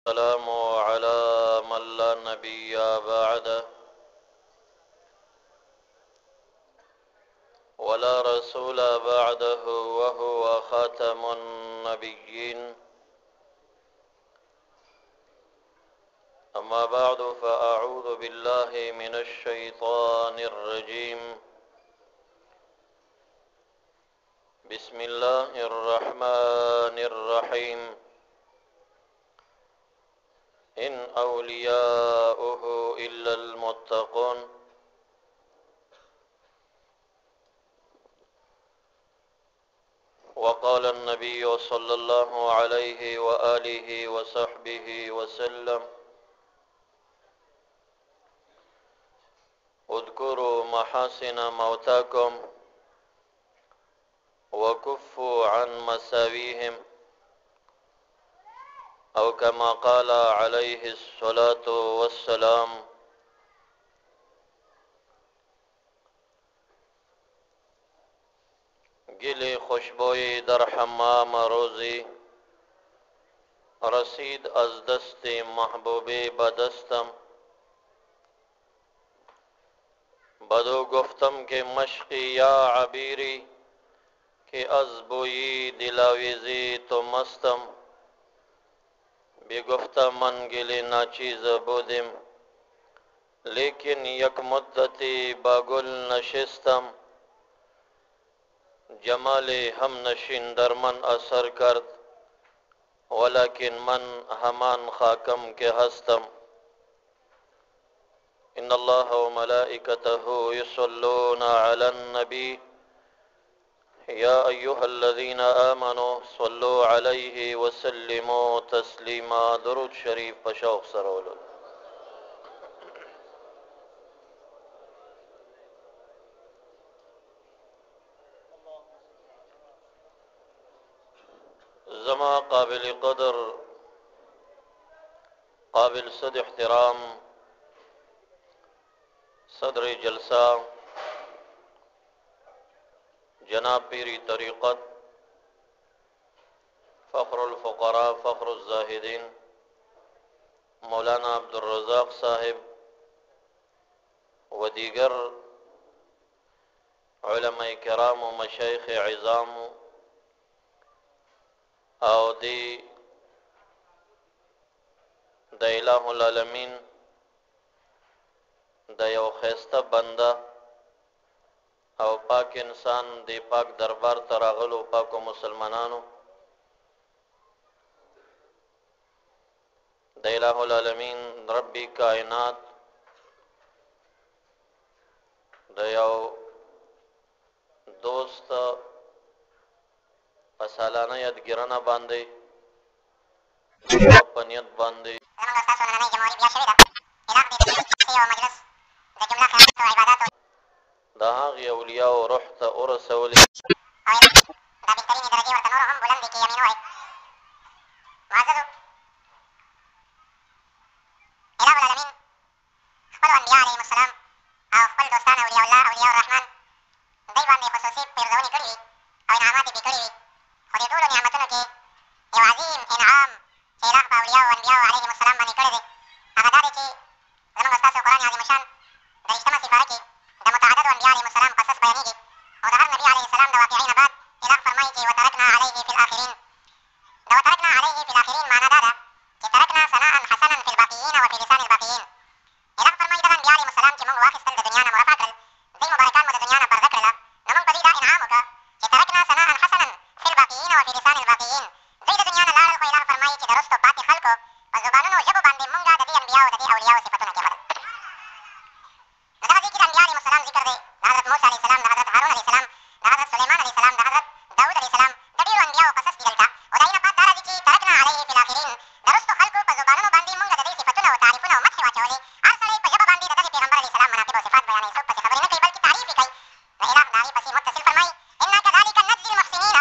السلام على من لا نبي بعده ولا رسول بعده وهو خاتم النبيين. أما بعد فأعوذ بالله من الشيطان الرجيم. بسم الله الرحمن الرحيم. إن أولياؤه إلا المتقون. وقال النبي صلى الله عليه وآله وصحبه وسلم: اذكروا محاسن موتاكم وكفوا عن مساويهم، أو كما قال عليه الصلاة والسلام. گلی خوشبوی در حمام روزی رسید از دست محبوبی به دستم. بدو گفتم که مشقی یا عبیری که از بویی دلاویزی تو مستم. بگفتم من گلی ناچیز بودم، لیکن یک مدتی با گل نشستم. جمال هم نشین در من اثر کرد، ولكن من همان خاکم که هستم. إن الله وملائكته يصلون على النبي يا أيها الذين آمنوا صلوا عليه وسلموا تسليما. درود شریف په شوق سره ولولئ. زما قابل قدر قابل صد احترام صدر جلسہ جناب پیری طریقت فخر الفقراء فخر الزاہدین مولانا عبدالرزاق صاحب و دیگر علماء کرام و مشایخ عظام او دی د الہ العالمین د یو خیسته بنده او پاک انسان دی پاک دربار ته راغلو پاکو مسلمانانو، د الہ العالمین ربی کائنات د یو دوست په سالانه یادګیرنه باندې په نیت باندې د هغې اولیاو روح ته ورسولې. دا بهترینې درجې ورته نورو هم بلندې کړي. امین ووایي. معززو اله العالمین خپلو انبیا علیهم السلام او خپل دوستان اولیاء الله اولیاء الرحمن دوی باندې خصوصي پیرزونې کړي وي او انعامات یې پرې کړي وي. خو دې ټولو نعمتونو کې یو عظیم انعام چې الله په اولیاء او انبیاو علیهم السلام باندې کړی دی، هغه دا دی چې زموږ ستاسو قرآن عظیم الشان د 20مه سپاره کې د متعددو انبیاء علیهم السلام قصص بیانېږي، او د هر نبي علیه السلام د واقعې نه بعد الله فرمایي چې وترکنا علیه فی الاخرین. د وترکنا علیه فی الاخرین معنا دا ده چې ترکنا ثناء حسنا فی الباقیین و فی لسان الباقیین. الله فرمایي دغه انبیاء علیهم السلام چې موږ واخیستل د دنیا نه مو رفع کړل، دوی مبارکان مو د دنیا نه پرده کړله، نو موږ په دوی دا انعام وکړه چې ترکنا ثناء حسنا فی الباقیین و فی لسان الباقیین. دوی د دنیا نه لاړل، خو الله فرمایي چې د رستو پاتې خلکو په زبانونو ژبو باندې موږ د دې انبیاءو د دې اولیاءو صفتونه کېښودل. نو دغه ځای کې د انبیاء علیهم السلام ذکر دی، د حضرت موسی علیه السلام، د حضرت هارون علیه السلام، د حضرت سلیمان علیه السلام، د حضرت داود علیه السلام، د ډېرو انبیاءو قصص دي دلته. او د هغې نه بعد دا راځي چې ترکنا علیه فی الاخرین، د رستو خلکو په زبانونو باندې موږ د دې صفتونه او تعریفونه او مدحې واچولې. هر سړی په ژبه باندې د دغې پیغمبر علیه السلام مناقب او صفات بیانوي، څوک پسې خبرې نه کوي بلکې تعریف یې کوي. نو اله د هغې پسې متصل فرمایي: انا کذلک نجزي المحسنین.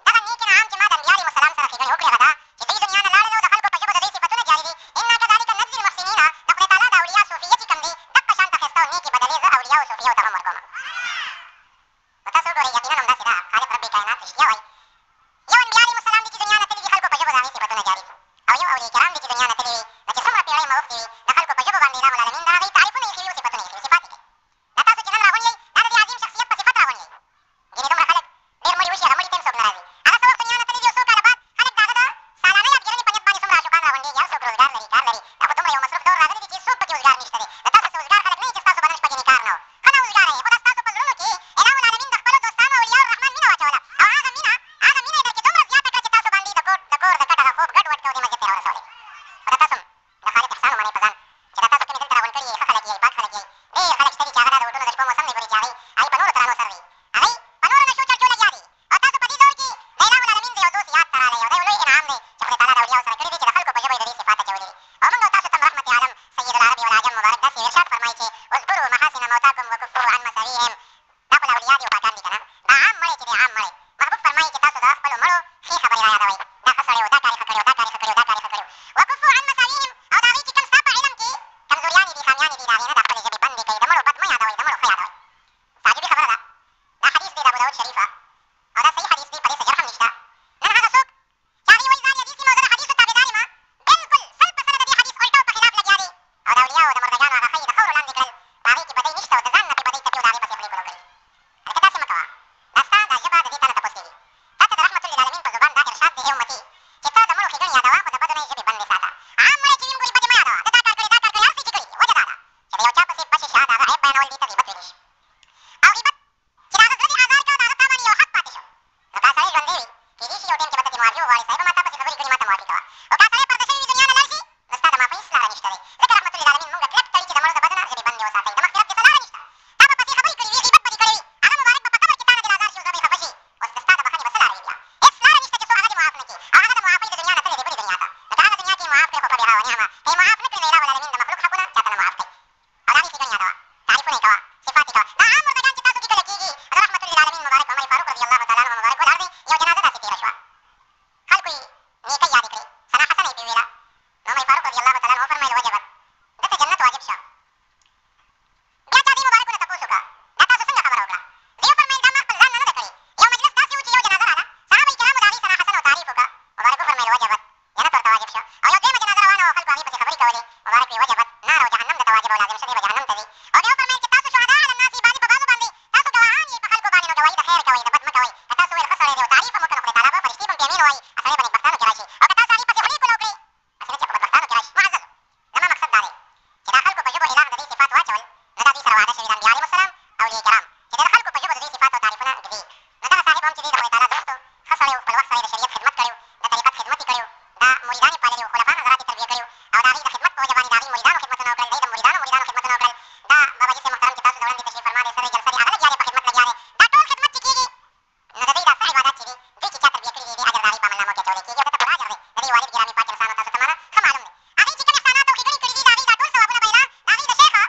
دغه نیک انعام چې ما د انبیاء علیهم السلام سره ښېګڼې وکړې هغه دا چې دوی دنیا نه لاړل او د خلکو په ژبو د دوی صفتونه جاري دي. انا کذلک نجزي المحسنین. د خدای تعالی لري کار لري دا خو دومره یو مصروف دور راغلی دی چې څوک پکې وزګار نشته دی د تاسو څه وزګار خلک نه یي چې ستاسو بدن شپه کې کار نه و ښه نه وزګاره یې خو دا ستاسو په زړونو کې اله العالمین د خپلو دوستانو اولیاء الرحمن مینه واچوله او هغه مینه یې در کې دومره زیاته کړه چې تاسو باندې د کور د کټ هغه خوب ګډ وډ کوو دې مسجد ته راورسولې خو دا تاسو هم د خالق احسان ومنئ په ځان چې دا تاسو کومې دلته راغونډ کړي یې ښه خلک یئ پاک خلک یئ ډېر خلک شته دي چې هغه دا د وټونو د شپو موسم دی ګورې چې هغوی په نورو ترانو سره وي هغوی په نورو نشو چرچو لګیا دي او تاسو په دې دور کې د اله العالمین د یو دوست یاد ته راغلی او دا یو لوی انعام دی چې خدای تعالی د اولیاو سره کړی دی چې د خلکو په ژبه یې د دې صفات اچولي دي او موږ او تاسو ته رحمت عالم سید العرب والعجم مبارک داسې ارشاد فرمایي چې اذکروا محاسن موتاکم وکفوا عن مساویهم دا خو له اولیا دي او پاکان دي که نه دا عام مړی چې دی عام مړی محبوب فرمایي چې تاسو د خپلو مړو ښې خبرې را یادوئ دا ښه سړی و دا کار یې ښه کړی و دا کار یې ښه کړی و دا کار یې ښه کړی و وکفوا عن مساویهم او د هغوی چې کوم ستا په علم کې کمزوریانې دي خامیانې دي د هغې نه د خپلې ژبې بندې کوي د مړو بد مه یادوئ د مړو ښه یادوئ تعجبي خبره ده دا حدیث دی د ابوداود شریفه او دا صحیح حدیث دی په دې څه جرح هم نشته نن هغه څوک چې هغوی وایي ځان یې حدیث دي نو زه د حدیثو تابعدار یم بلکل 100% د دې حدیث الټو په خلاف لګیا دي او د اولیاو د مردګانو هغه ښځې د خاورو لاندې کړل د هغې کې بدۍ نشته او د ځان نه پرې بدۍ تپي او د هغې پسې خولې کولو کړي هلکه داسې مه کوه دا ستا دا ژبه د دې تا نه تپوس کېږي تا ته د رحمت للعالمین په زبان دا ارشاد دی ای امتي چې ته د مړو ښېګڼې یادوه خو د بدو نه یې ژبې بندې ساته عام مړی چې وي ګورې بدې مه یادوه ده دا کار کړی دا کار کړی هر څه یې چې کړي دي وجه دا ده چې د یو چا پسې پشې شه د هغه عیب بیانول دې ته غیبت ویلی شي او غیبت چې د هغه زړه دې ازار کړه د هغه تا باندې یو حق پاتې شو نو که سړی ژوندی وي کېدای شي یو ټایم کې به ته ترې معافي وغواړې صاحبه ما تا پسې خبرې کړي ما ته معافي کوه او که سړی پرده شوي وي دنیا نه لاړ شي نو ستا د معافۍ هېڅ لاره نشته دی ځکه رحمت للعالمین مونږ کلک تړي چې د مړو د بده نه ژبې بندې وساتئ د مغفرت دې څه لاره نشته تا به پسې خبرې کړي وي غیبت به دې کړی وي هغه مبارک به په قبر کې تا نه دې ازار شي او زړه دې خفه شي اوس د ستا د بښنې به څه لاره وي بیا هېڅ لاره نشته چې څو هغه دې معاف نه کړي او هغه د معافۍ د دنیا نه تللی دی بلې دنیا ته نو که هغه دنیا کې یې معاف کړې خو فبها ونعمه که یې معاف نه کړي نو اله العالمین د مخلوق حقونه چاته نه معاف کوي او د هغې ښېګڼې یادوه تعریفونه یې کوه صفات یې کوه دا عام مردګان چې تاسو کې کله کېږي د رحمت للعالمین مبارک عمر فاروق رضي الله تعالی عنه مبارک ولاړ دی یو جنازه داسې تېره شوه خلکو یې نیکۍ یادې کړې ثنا حسنه یې پرې ویله نو عمر فاروق رضي الله تعالی عنه وفرمیل وجبت ده ته جنت واجب شه بیا چا دې مبارکو نه تپوس وکړه دا تاسو څنګه خبره وکړه ده وفرمیل دا ما خپل ځان نه ده کړې یو مجلس داسې و چې یو جنازه راغله صحابه کرامو د هغې ثنا حسنه او تعریف وکړه مبارک وفرمیل وجبت جنت ورته واجب شه او یو دویمه جنازه روانه وه خلکو هغې پسې خبرې کولې مبارک وی وجبت نار او جهنم درته واجب او لازم شه دی به جهنم ته ځي او بیا وفرمیل چې تاسو شهدا علی الناس بعضې په بعضو باندې تاسو ګواهان یې په خلکو باندې نو ګواهي د خیر کوئ د بد مه کوئ که تاسو ویل ښه سړی دی او تعریف هم وکړه نو خدای تعالی به فرښتې به هم پې امین ووایي سړی به نیکبختانو کې را شي او که تاسو هغې پسې خولې کول وکړئ هسې نه چې په بدبختانو کې را شي معززو زما مقصد دا دی چې دا خلکو په ژبو اله د دې صفات واچول نو دا دوی سره وعده شوي د انبیا علیهم السلام اولیاء کرام چې د خلکو په ژبو د دې صفاتو تعریفونه ږدي نو دغه صاحب هم چې دی د خدای تعالی دوست و ښه سړی و خپل وخت سره یې د شریعت خدمت کړی و د طریقت خدمت یې کړی و دا مریدان یې پاللي و خلفا حضرات یې تربیه کړي و او د هغې د خدمت په وجه باندې د هغې مریدانو خدمتونه وکړل دی د مریدانو خدمتونه وکړل دا بابا جي صاحب محترم چې تاسو د وړاندې تشریف فرما دی سره جلسه دی هغه لګیا دی په خدمت لګیا دی دا ټول خدمت چې کېږي نو د دوی دا څه عبادات چې دي دوی چې چا تربیه کړي دي دې اجر د هغې په عملنامو کې اچولی کېږي او ته پوره اجر دی د دې والد ګرامي پاک انسانو تاسو ته معنا ښه معلوم دی هغې چې کوم احسانات او ښېګڼې کړي دي د هغې دا ټول ثوابونه به یې د هغې د شیخه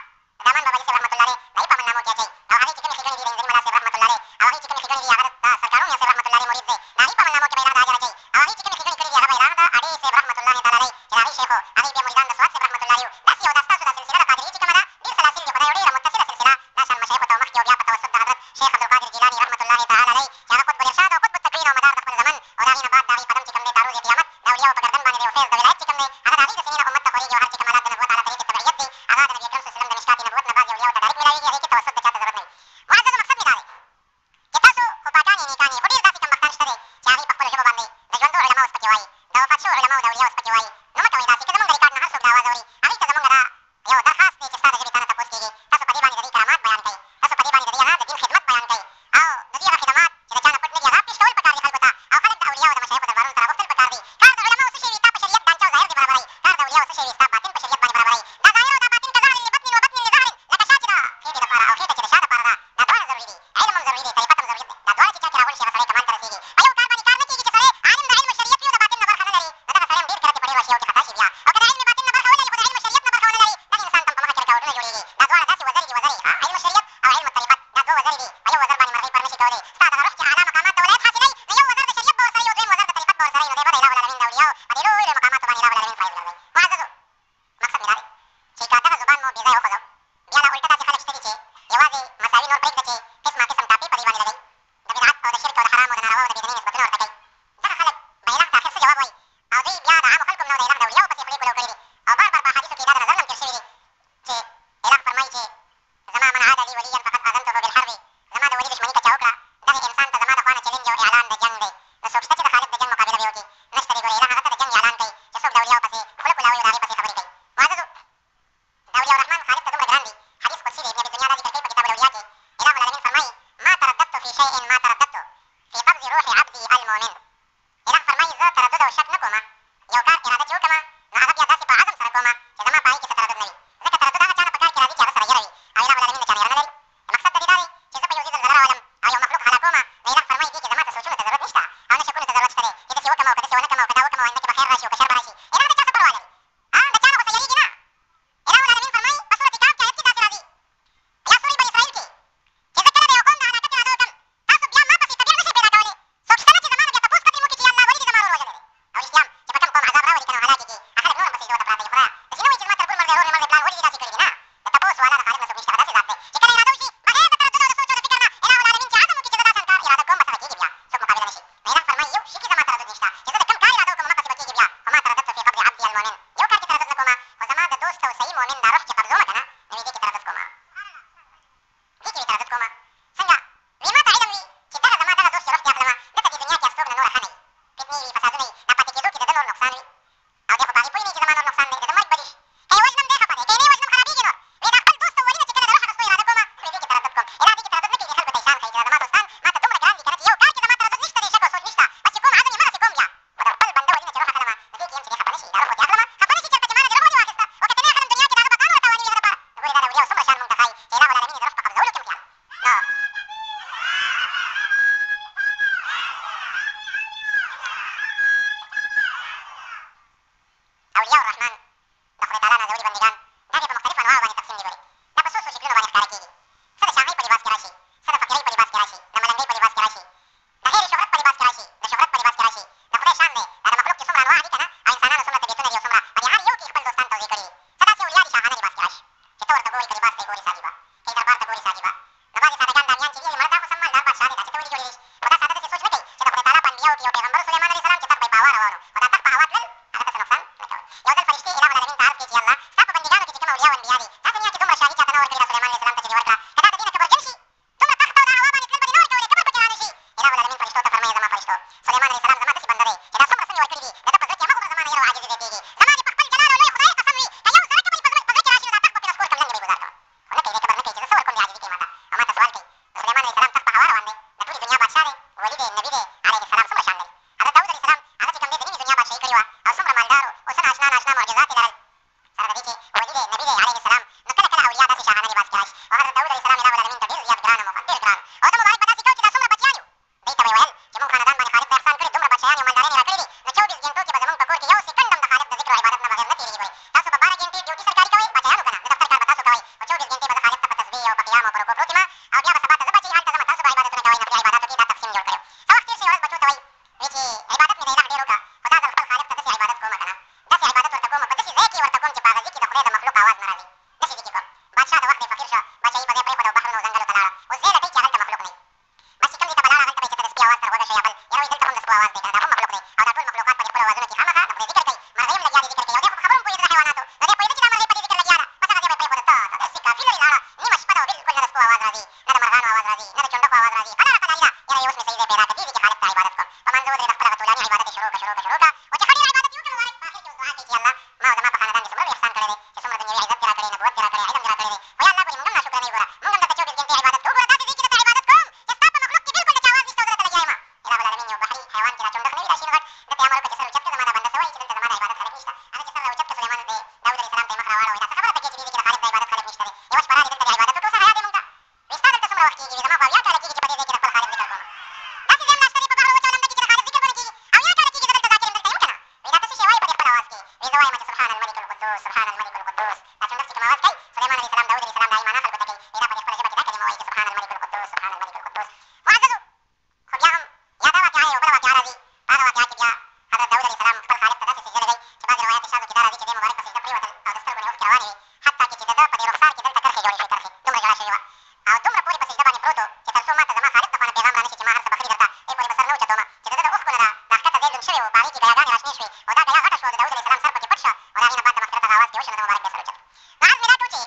زمان بابا جي صاحب رحمت الله علیه د هغې په عملنامو کې اچوي او هغې چې کومې ښېګڼې دي د انځري ملا صاحب رحمت الله علیه او هغې چې کومې ښېګڼې دي هغه د سرکارون یا صاحب رحمت الله علیه مرید دی د هغې په عملنامو کې به یې د اجر اچوي او هغې چې کومې ښېګڼې کړي دي هغه به یې د اډې صاحب رحمت الله تعالی علیه چې د هغې شیخ و هغې بیا مریدان د سواد صاحب رحمت الله علیه داسې یو دا ستاسو دا سلسله د قادري چې کومه ده ډېر سلاسل دي خو دا یو ډېره متصله سلسله دا شان مشایخو ته مخکې او بیا په توسط د حضرت شیخ عبدالقادر جیلاني رحمت الله تعالی علیه چې هغه قطب الارشاد او قطب التکوین او مدار د خپل زمن او د هغې نه بعد د هغې قدم چې کوم دی تعرض قیامت د اولیاو په ګردن باندې دی او فیض د ولایت چې کوم دی هغه د هغې د سینې نه امت ته خورېږي او هر چې کمالات د نبوت علی طریق تبعیت دی هغه د نبي اکرم صلی الله علیه وسلم د مشکات نبوت نه بعضې اولیاو ته ډایرکټ میلاوېږي هغې کې توسط د چا ته ضرورت نه وي معززو مقصد مې دا دی چې تاسو خو پاکان یې نیکان یې خو ډېر داسې کمبختان شته دی چې هغوی په خپلو ژبو باندې د ژوندو علماو سپکې وایي د وفات شوو علماو د اولیاو سپکې وایي نو مه کوئ داسې که زمونږ د ریکارډ نه هر څوک دا اواز اوري هغوی ته زمونږ دا یو درخواست دی چې ستا د ژبې تا نه تپوس کېږي تاسو په دې باندې د دې کرامات بیان کوئ تاسو په دې باندې د دې هغه د دین خدمت بیان کوئ او د دې هغه خدمات چې د چا نه پټ نه دي هغه پېش کول پکار دي خلکو ته او خلک د اولیاو د مشایخو دربارونو ته راغوښتل پکار دي کار د علماو څه شی وي ستا په شریعت دانچه او ظاهر دې برابروي کار د اولیاو څه شی وي ستا باطن په شریعت باندې برابروي دا ظاهر او دا باطن که ظهر لبطن وبطن لظهر لکه شا چې د خېټې دپاره او خېټه چې د شا دپاره ده دا دواړه ضروري دي علم هم ضروري دی طریقت هم ضروري دی دا دواړه چې چا کې راغونډ شي هغه سړی کمال ته رسېږي په یو کار باندې کار نه کېږي چې سړی عالم د علم شریعت وي او د باطن نه برخه نه لري نو دغه سړی هم ډېر کله چې په ډېر وشي او چې خطا شي بیا او که د علم باطن نه برخه ولري خو د علم شریعت نه برخه ونه لري دغه انسان ته په مخه کې رکاوټونه جوړېږي دا دواړه داسې وزرې دي وزرې علم شریعت او علم طریقت دا دوه وزرې دي په یو وزر باندې مرغۍ پر نه شي کولی ستا دغه روح چې اعلی مقامات د ولایت حاصلوي نو یو وزر د شریعت به ورسره یو دویم وزر د طریقت به ورسره وي نو دی به د اله العالمین د اولیاو په دې لویو لویو مقاماتو باندې اله العالمین فایز ګرځوي معززو مقصد مې دا دی چې که دغه زبان مو بې ځایه وخوځو بیا لا الټه داسې خلک شته دي چې یوازې مساوي نور پرېږده چې قسمه قسم ټاپې په دې باندې لګوي د بدعت او د شرک او د حرام او د ناروا او د بېدینۍ نسبتونه ورته کوي دغه خلک به اله ته اخر څه جواب وایي او دوی بیا د عامو خلکو هم نه د اله د اولیاو پسې خولې کولو کړي دي او بار بار په احادیثو کې دا د نظر نه هم تېر شوي دي چې اله فرمایي چې زما من عاد لي وليا فقد اذنته بالحرب زما د ولي دشمني که چا وکړه دغې انسان ته زما د خوا نه چلنج او اعلان د جنګ دی نو څوک شته چې د خالق د جنګ مقابله به وکړي نشته دی ګورې اله هغه ته د جنګ اعلان کوي چې څوک د اولیاو پسې خوله کلاوي او د هغې پسې خبرې جناتو نو دې پوهېده چې دا مرغۍ په دې ذکر لګیا ده بس هغه ځای به یې پرېښوده ته داسې کافي لرې لاړه نیمه شپه ده او بلکل نه د سپو اواز راځي نه د مرغانو اواز راځي نه د چونډکو اواز راځي فلاله فلاني ده یاره اوس مې صحیح ځای پیدا کړ دې ځای کې خالق ته عبادت کوم په منځ ودرېده خپل هغه طولاني عبادت یې شروع کړه او چې ښه ډېر عبادت یې وکړ مبارک په آخر کې اوس دعا کوي چې یا الله ما او زما په خاندان دې څومره لوی احسان کړی دی چې څومره دنیوي عزت دې راکړی نبوت دې راکړی علم دې راکړی دی خو یا الله ګورې موږ هم ناشکره نه یو ګوره موږ هم درته 24 ګنټې عبادت کوو ګوره داسې ځای کې درته عبادت کوم چې ستا په مخلوق کې بلکل د چا اواز نشته او زه درته لګیا یم اله العالمین یو بحري حیوان چې دا چونډک نه وي دا شین غټ دته یې امر وکړه چې سر اوچت کړه زما دا بنده څه وایي چې دلته زما د عبادت خلک نشته هغه چې سر راوچت کړه سلیمان داود علیه السلام ته یې مخ راواړوی دا څه خبره پکې چې دې ځای کې د خالق د عبادت خلک نشته دی یوه شپه رالې دلته د عبادت وکړو څه حیا دی موږ ته وایي ستا دلته څومره وخت کېږي وایي زما خو اویا کاله کېږي چې په دې ځای کې د خپل خالق ذکر کوم داسې ځای هم نشته دی په بحر وچه او لمده کې چې د خالق ذکر ونه کېږي اویا کاله کېږي زه دلته ذاکر یم دلته یم که نه وایي دا ته څه شی وایي په دې خپل اواز کې وایي زه وایم چې سبحان الملک القدوس سبحان الملک القدوس دا چونډک چې کوم اواز کوي سلیمان علیه السلام داود علیه السلام دا یې معنا خلکو ته کوي وایي دا په دې خپله ژبه کې دا کلمه وایي چې سبحان الملک القدوس سبحان الملک القدوس معززو خو بیا هم یا دا واقعه یو بله واقعه راځي په هغه واقعه کې بیا حضرت داود علیه السلام خپل خالق ته داسې سجده لګوي چې بعضې روایات شاذو کې دا راځي چې دې مبارک په سجده پرېوتل او د سترګو نه اوښکې روانې وې حتی کې چې د ده په دې رخسار کې دلته کرښې جوړې شوې کرښې دومره ژړا شوې وه او دومره پورې په سجده باندې پروت و چې تر څو ما ته زما خالق د خوا نه پیغام رانشي چې ما هر څه بخلي درته دې پورې به سر نه اوچتومه چې د ده د اوښکو نه دا ښکته ځای لوند شوی و په هغې کې ګیاګانې راشنې شوې او دا ګیا غټه شوه د داود علیه السلام سر پکې پټ شه او د هغې نه بعد د مغفرت هغه اواز پرې وشو نو د مبارک بیا سر اوچت نو عرض مې دا کړو چې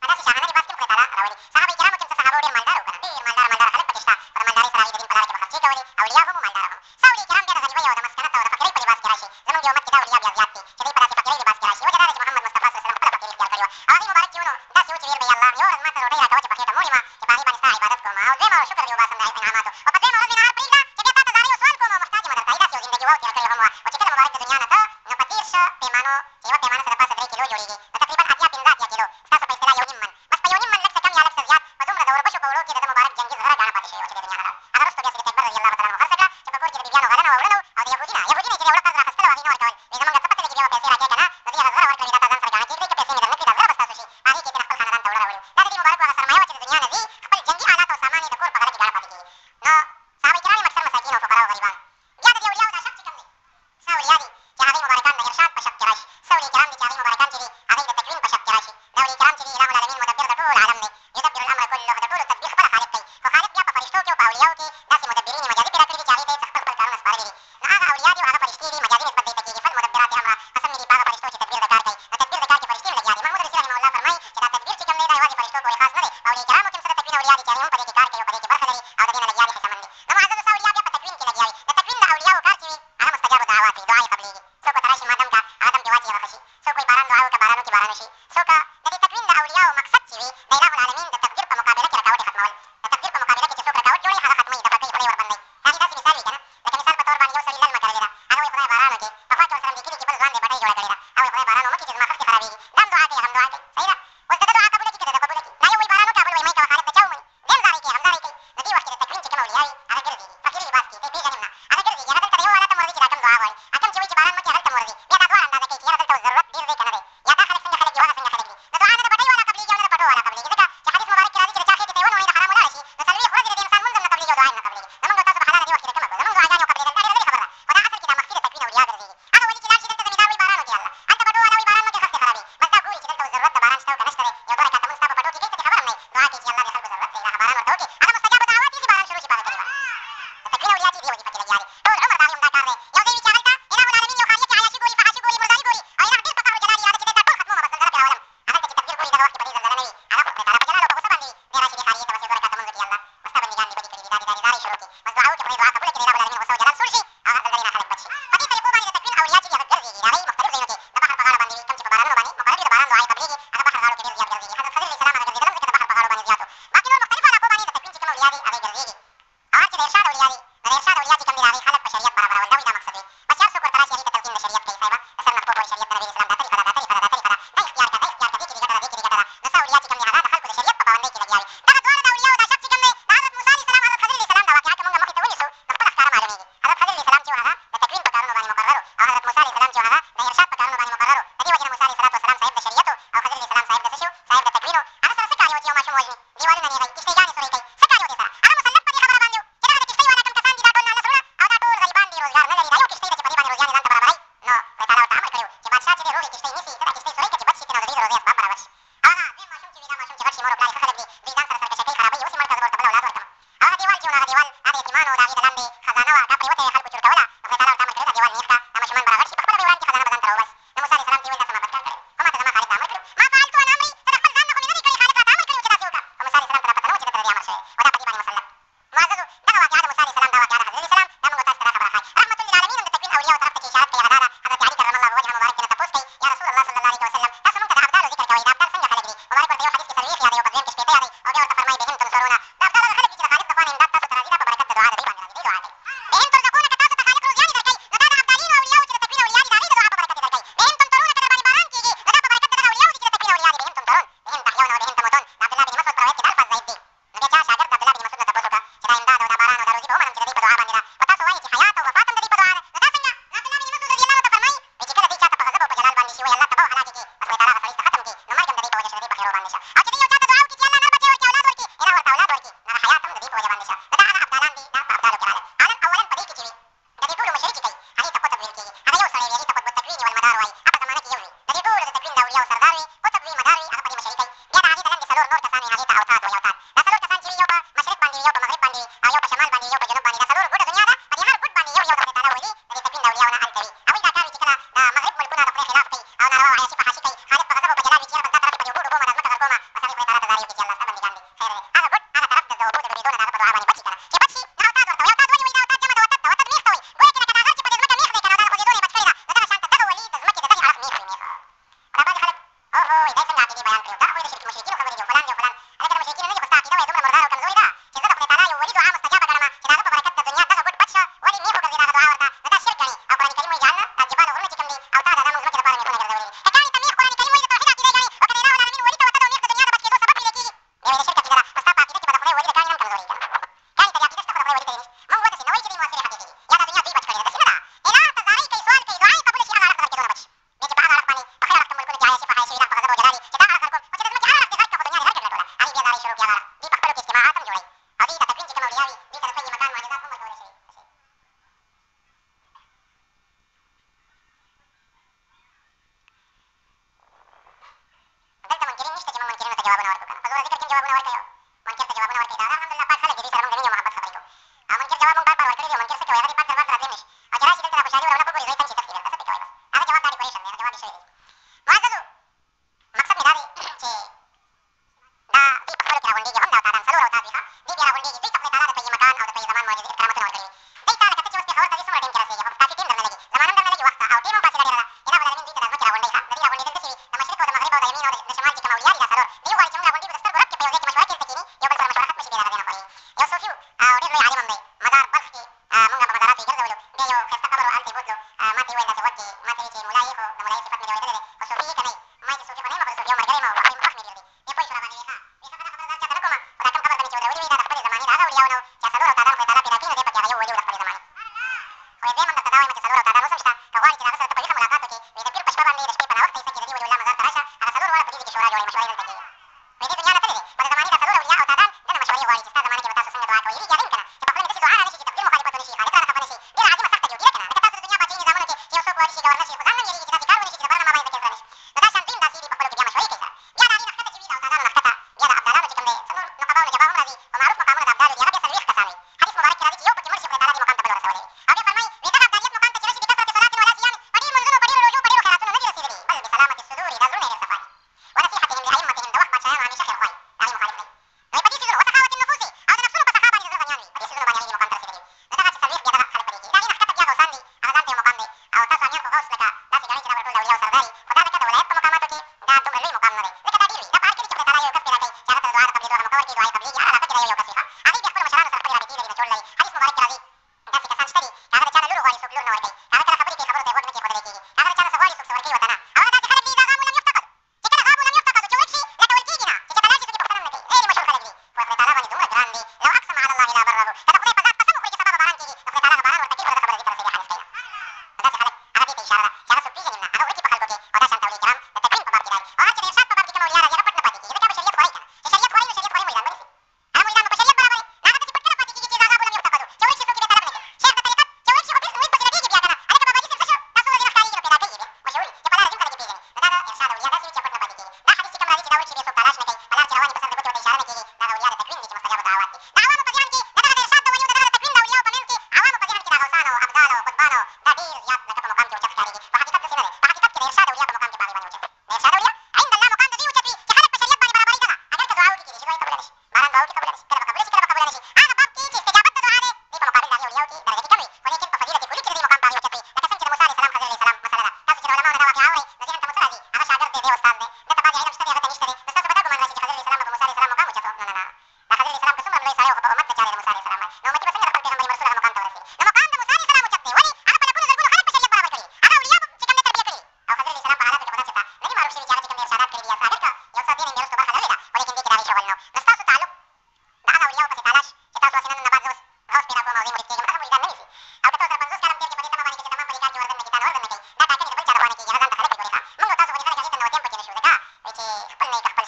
په داسې شاهانه لباس کې خدای تعالی راولي صحابه کرامو کې هم څه صحابه ډېر مالدار وو که نه ډېر مالداره خلک پکې شته په د مالدارۍ سره هغوی د دین په لاره کې به خرچې کولې اولیاء هم وو مالداره هم څه اولیاء کرام بیا د غریبۍ او د مسکنت او د فقیرۍ په لباس کې راشي زموږ دې امت کې دا اولیاء بیا زیات دي چې دوی په داسې فقیرۍ لباس کې راشي وجه دا ده چې محمد مصطفی صلی الله علیه وسلم خپله فقیري اختیار کړې وه او هغې مبارک چې ونو داسې و چې ویل به یې الله یوه ورځ ما ته روټۍ راکوه چې پخې ته مور یم چې په هغې باندې ستا عبادت کوم او دویمه شکر دې وباسم د انعاماتو او په دویمه ورځ مې نهار پرېږده چې بیا تا ته زارۍ او سوال کوم او محتاج یم درته داسې یو زندګي وه او تېره کړې هم وه او چې کله مبارک د دنیا نه ته نو په 13 پیمانو چې یوه پیمانه څه د پاسه 3 کیلو جوړېږي نو تقریبا اتیا پنځه اتیا کیلو ستاسو په اصطلاح یو نیم من بس په یو نیم من لږ څه کم یا لږ څه زیات په دومره د اوربشو په وړو کې د ده مبارک جنګي زغره ګاڼه پاتې شوې وه چې د دنیا نه لاړ هغه وروسته بیا صدیق اکبر رضي الله تعالی عنه خرڅه کړه چې په کور کې د بیبیانو غلنه وه وړونه او د یهودي نه چې دې وړه قرض راخیستله وه هغې نه ورکول وایي زموږ څه پته ده چې بیا به پیسې راکړې که نه نو دوی هغه زغره ورکړه وایي دا تا ځان سره ګاڼه کېږدئ که پیسې مې در نه کړي دا زغره به ستاسو شي په هغې کې یې خپل خاندان ته وړه راوړي دا د دې مبارکو هغه سرمایه وه چې د دنیا نه ځي خپل جنګي آلات او سامان یې د کور په غله کې ګاڼه پاتې کېږي نو صحابه کرام یې اکثر مساکین او فقرا او غریبان بیا د دې اولیاءو دا شک چې کوم دی څه اولیاء دي چې هغوی مبارکان د ارشاد په شک کې راشي څه اولیاء کرام دي چې هغوی مبارکان چې دي هغوی د تکوین په شک کې راشي دا اولیاء کرام چې دي اله العالمین مدبر د ټول عالم دی یدبر الامر کله د ټولو تدبیر خپله خالق کوي خو خالق بیا په فرشتو کې او په اولیاءو کې داسې مدبرین مجازي پیدا کړي دي چې هغوی ته یې خپل کارونه سپارلي دي نو هغه اولیاء دي او هغه فرشتې دي مجازي نسبت دی ته کېږي فالمدبرات امره قسم مې دي په هغه فرشتو چې تدبیر د کار کوي نو تدبیر د کار کې فرشتې هم لګیا دي محمود رسول رحمه الله فرمایي چې دا تدبیر چې کوم دی دا یوازې فرشتو پورې خاص نه دی په اولیاء کرامو کې هم څه د تکوین اولیاء دي چې هغوی هم په دې کې کار کوي او په دې کې برخه لري او د دې نه لګیا دي حصه مند دي نو معززو څه اولیاء بیا په تکوین کې لګیا وي د تکوین د اولیاءو کار چې وي هغه مستجاب الدعوات وي دعا یې قبلېږي څوک ورته راشي ما دم کا هغه دم پرې واچوي هغه ښه شي څوک وایي باران دعا وکړه باران وکړي باران وشي څوک د دې تکوین د اولیاءو مقصد چې وي د اله العالمین د تقدیر په مقابله کې رکاوټ یې ختمول د تقدیر په مقابله کې چې څوک رکاوټ جوړوي هغه ختموي دفع کوي خولۍ وربندوي هغې داسې مثال وي که نه لکه مثال په طور باندې یو سړي للمه کرلې ده هغه وایي خدای باران وکړي پخوا کې ورسره همدې کلي کې بل ځوان دی بټۍ جوړه کړې ده هغه وایي خدای باران ونه کړي چې زما خښتې خرابېږي دا هم دعا کوي هغه هم دعا کوي صحیح ده اوس د ده دعا قبوله کړي که د ده قبوله کړي دا یو وایي باران وکړه بل وایي مه یې کوه خالق د چا ومني دې هم زارۍ کوي همدارۍ کوي نو دې وخت کې د تکوین چې کوم اولیاء وي هغه ګرځېږي فقیري لباس کې ته یې پېژنې هم نه هغه ګرځېږي هغه دلته د یو حالت هم ورځي چې دا کوم دعا غواړي هغه کوم چې وایي چې باران مه کړي هلته هم ورځي بیا دا دواړه اندازه کوي چې یاره دلته اوس ضرورت ډېر دی که نه دی یا دا خلک څنګه خلک دي او هغه څنګه خلک دي د دعا نه د بټۍ والا قبلېږي او نه د پټو والا قبلېږي ځکه چې حدیث مبارک کې راځي چې د چا خېټې ته یې ونیوي د حرامو لاړه شي نو څلوېښت ورځې د دې انسان لمونځ هم نه قبلېږي او دعا یې هم نه قبلېږي زموږ او تاسو په حلاله دې وخت کې د کومه کړو زموږ دعاګانې او قبلېدل دا ډېره لرې خبره ده خو دا اصل کې دا مخکې د تکوین اولیاء ګرځېږي هغه ولي چې لاړ شي دلته زمیندار وایي باران وکړي الله هلته پټو والا وایي باران مه کړي خښتې خرابېږي بس دا ګوري چې دلته اوس ضرورت د باران شته او که نشته دی یو دوه رکعته مونځ ستا په پټو کې کوي ته دې خبر هم نه وي دعا کوي چې الله د خلکو ضرورت دی هغه باران ورته وکړي هغه مستجاب الدعوات وي چې باران شروع شي په هغه کلي باندې د تکوین اولیاء چې دې وظیفه کې لګیا دي ټول عمر د هغوی هم دا کار دی یو ځای وي چې هلته اله العالمین یو خالیه کې عیاشي ګوري فحاشي ګوري مرداري ګوري او اله ډېر په قهر و جلال یې راځي چې دا ټول ختمومه بس زلزله پرې راولم هغلته چې تدبیر ګوري دغه وخت کې په دې زلزله نه وي هغه خو خدای تعالی په جلال او په غصه باندې وي دی راشي دې خالیې ته بس یو دوه رکعته مونځ وکړي الله بس ستا بندګان دې بدي کړي دي دا دې زارۍ شروع کړي بس دعا وکړي خدای دعا قبوله کړي د اله العالمین غصه و جلال سوړ شي او هغه زلزلې نه خلک بچ شي په دې طریقو باندې د تکوین اولیاء چې دي هغه ګرځېږي د هغوی مختلف ځایونو کې د بحر په غاړه باندې وي کوم چې په بارانونو باندې مقرر وي د باران دعا یې قبلېږي هغه بحر غاړو کې ډېر زیات ګرځېږي حضرت خضر علیه السلام هغه ګرځېدل هم ځکه د بحر په غاړو باندې زیات و باقي نور مختلفو علاقو باندې د تکوین چې کوم اولیاء دي هغوی ګرځېږي او هر چې د ارشاد اولیاء دي نو د ارشاد اولیاء چې کوم دي د هغوی خلک په شریعت برابرول دا وایي دا مقصد وي بس چې هر څوک ورته راشي هغوی ته تلقین د شریعت کوي صاحبه د سر نه خپور وایي شریعت د نبي اسلام دا طریقه ده دا طریقه ده دا طریقه ده دا اختیار کړه دا اختیار کړه دې کې دې ګټه ده دې کې دې ګټه ده نو څه اولیاء چې کوم دي هغه د خلکو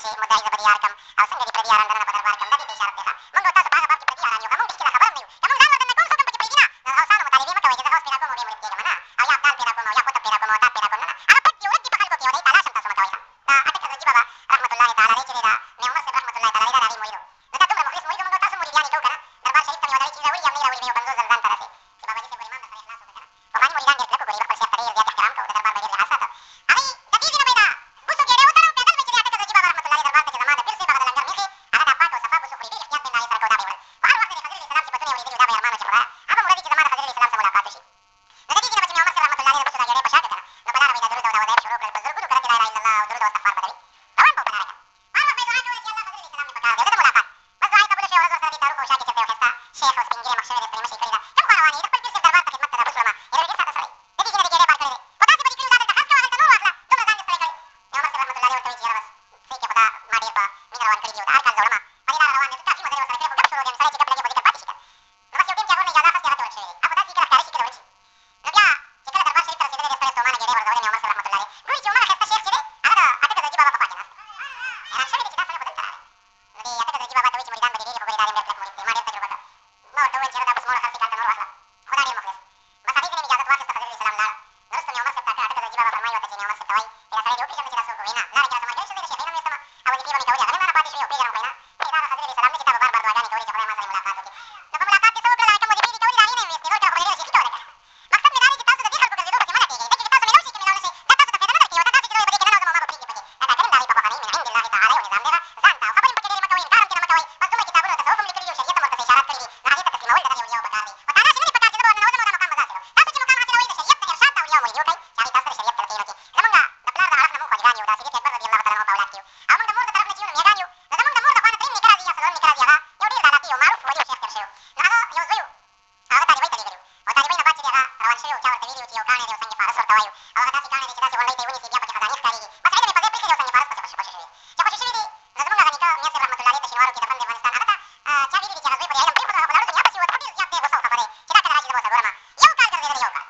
si mudda'i zabadiyaarkam aw sanga di prediyaran dana badar barkam dadi isyarat deha monggo tasu baga babki prediyaran yo kamung biskila khabar mayu kamung dan wadan nakul sokam pake pedina na aw sanu mutalibi maka wajida haus pira ko mo be murid kega mana aw ya tal pira ko mo ya kota pira ko mo ta pira ko nana ala pat yo raddi bakal ko yo dai talasam tasu maka wajida na atak kaza jibaba rahmatullahi taala dai cire da me umar se rahmatullahi taala dai dari moido na ta tumra mukhlis moido monggo tasu murid yani kau kana darbar syarif kami wadai cire wuri yamni rawi me banzo zaldan tarase si baba ji se beriman da ikhlas ko kana pemani muridan dia ko beri bakal siap tadi dia ihtiram ko darbar bagi dia asata ami jadi dina beda busu gere utaram kadal me cire atak kaza jibaba rahmatullahi darbar ke zamana fir se baba dalangar mikhi ada dapat ko safa busu khuri ikhtiyar bin nahi sar ko dabi wal wa al waqti khazir salam si batuni wali dabi armano chira aba muradi ki zamana khazir salam se mulaqat shi jadi dina bacmi umar se rahmatullahi busu gere pasha kana no badara wida durud wa wadai shuruk al bazul kudu karati la ilaha illallah wa durud wa istighfar badari tawan bo banara wa wa baydu adu si allah khazir salam ni pakar de mulaqat bas ay tabul shay wa zar di taru ko shaki chete khasta sheikh os bingire makhshare de prima shi karida tam kharawani da pal sir darbar ta khidmat da buslama yere ge sata sare jadi dina de gere bar kare wata se badi kilu da khas ka wa nur wakla dum zan sare kare ne umar se rahmatullahi wa tawi jira bas se ke pada madir ba min rawan kari da arkal zawlama pani da rawan ne ta ki madare wa sare ko gab shuru ge sare chika plage bodika pati shika no bas yotim ke agon ne jaza khas ke hatu che apa da ki kara kari shika wchi no bia chika darbar sharif ta se de sare to mana gere war zawle ne umar se rahmatullahi guri ci umar khasta sheikh chide ada atak da jiba ba papa kenas era shari de chida sare bodan tarare no de atak da jiba ba tawi muridan badi ge ko bari darim berklak murid ma de tajruba no to wen chira da bus mola khasti kan nur wakla khuda di mukhlis bas hadith ne ijazat wa khasta khazir salam la nurus ne umar se ta atak da jiba ba farmai wa tajini umar se tawai ila sare de opri jamne chida so ko ina la rajala sama gari shide sheikh ina sama awali ki ba mi tawja ana mana pati shio pe garam ko ina ne da khazir salam ne kitab bar bar dua gani tawri jabra ma sare mulaqat ki no mulaqat ki sabab la kam mujhe di tawri dani ne mi istidor ka khazir sheikh to leka maqsad में दारी की तासु दगी खल को जरूरत है mana की देखिए तासु में नौशी की नौशी दा तासु का फैदा की वता तासु जो बड़ी केना नो मामा पटी पटी दा करीम दारी पापा कनी min indillah taala wa nizam deha zanta khabar पके दे मकवइन कारम के मकवइन बस तुम किताबुन तसawuf लिख लियो शरीयत मर्तसे इशारत करी ना हदीत तस्लीम वल दनी उलिया बकार दी wa taala shini पका के दो नौजम मकाम मजासिरो तासु की मकाम हासिल वई शरीयत ने इरशाद ता उलिया मुरियो kai shari तासु शरीयत करते नकी zamanga daplar da haraf namu khajani uda sidi tekbar radiyallahu taala anhu paulat kiyo amang da murda taraf ne jiun me ganyo zamang da murda kwana trin nikra diya salon nikra diya ga yo dir da tiyo maruf wali sheikh kersheyo na ga yo zayu aga tari wai tari gariyo wa tari wai na bachi ga rawan sheyo chawar tawili uti yo kane de sangi faras war tawayo aga tasi kane de chida se wallahi tayuni si diya pake khazani khari gi bas aide me pade peke yo sangi faras pase pase pase shewi di zamanga ga nika miyasir rahmatullahi tashinwaru ki dafan de afghanistan aga ta chavi di chira zui pade ayam pir ko balaru dunya pasi wa tabi yap de gosa safare chida kana raji de gosa gorama yo kal kar de yo kal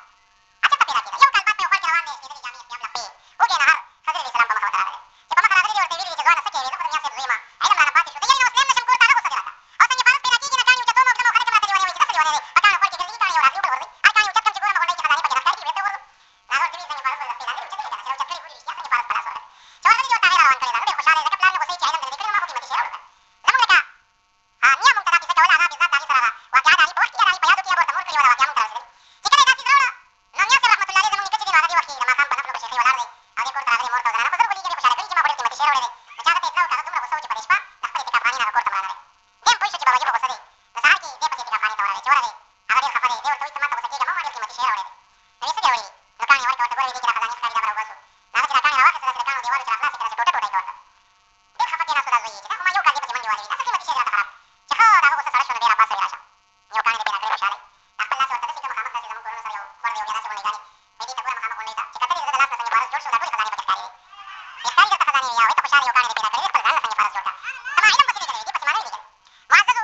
acha ta pera kida yo kal bat me khar rawan de idani jami yap la pe ho ge na har khazir salam pa makha tara je pa makha khazir de tawili de zwana sake de khazir miyasir zuima ayam la na pati shu de yini muslim nasham ko ta gosa dilata aw sangi faras pera ki na kani ucha to mo mo khale kama tari wani wani tafsir wani akana khol ki gilli kani yo razi bar wardi ay kani ucha kam chi gona mo nai khazani pa kida khari wete wardu na hor dimi sangi faras pa pera ni ucha de kana ucha kri guri ya sangi faras pala so chawar de yo tahira rawan kare da de khoshale da plan ne ko sei chayam de dikri ma ko mati shero zamanga ka niya mum tara pisa wala ga bizat dali sarara wa kya dali post kiya dali payadu kiya bor tamur kri wala wa kya mum tara chikale da sirara namya se rahmatullahi zamangi kachidi wa hadi wa ki ma kam panap lo shekhi wala re ade ko tara mor to gana bazar boli ke khoshale kri ma bor mati shero re chaga te tlau ta tumra ko sauchi padeshpa dakhpari tika pani na ko tamana re dem poish chi baba ji ko sade na sahar ki de pasi tika pani tawara re chora re aga de khafare de to itma ta ko sake ga ma ki mati shero re ne se jawri no kani war ko ta bor wi tika khazani khari da bara wasu na tika kani rawa khazani kanu de waru chara khlas tika se tota tota ko de khafate na sura zui tika ma yo ka de pasi manju wali na sake mati shero ta khara chakha da ko sa sara shona bera pasa yasha yo kani de pena kare khoshale akalla so ta se ka makam khasi zaman korona sara yo war de yo na se woni gani medi ta pura makam ko leita chika tari de las na sangi faras jor shona puri khazani pa khari khari da khazani ya weta khoshale yo kani de pena kare par dan sangi faras jorta tama ilam pasi de pasi mana ni muazzazu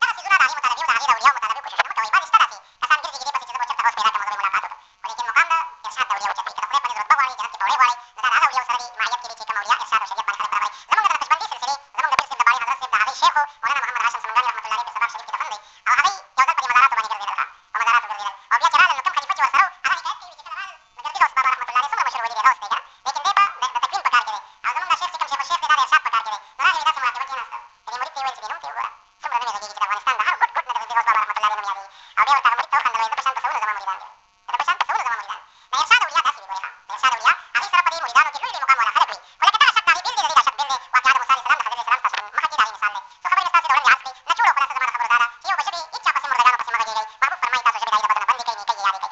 da si zuna da hi mutalabi da hi da uliya mutalabi ko shona mutawi badi stara si kasan girdi gidi pasi jabo chata hos pera ka mazuri mulaqat walakin muqam da irshad da uliya chata ka khore pani zurba wali janat ki tawre wali da da uliya sari maiyat ki chika mawliya irshad wa shariat pani khare barabai zamanga da tashbandi silsile zamanga bir sim da bari hazrat sim da hadi sheikh maulana muhammad hashim samangani rahmatullahi bi sabab sharif ki dafan de aw hadi yawdal pari mazarat bani girdi da wa mazarat girdi da aw biya chara no kam khalifa ji wasaro ala hikayat ki chika namal magardi dos baba rahmatullahi summa mashhur wali da dos tega lekin de ba da takrim pakar gere aw zamanga sheikh kam sheikh da irshad pakar gere na hadi da summa ke wajina sta yani murid te wajhi no te wa summa da ne chika afghanistan da har gut gut na girdi dos baba rahmatullahi no yadi aw biya ta murid to khandal da bashan tasawuna zaman muridan da bashan tasawuna zaman muridan na irshad uliya da siri goya irshad uliya ali sarapadi muridano ki lulu muqam wala khalaqi wala kata shak dahi bildi da shak bildi wa kya musali salam da khazir salam tasawun makati dahi misal ne so khabar nasta se dawlan asli na chulo kala zaman khabar dada ki yo bashabi icha pasim murdagano pasim magari gai babu farmai ta so shabi dahi badana bandi kai ni kai yadi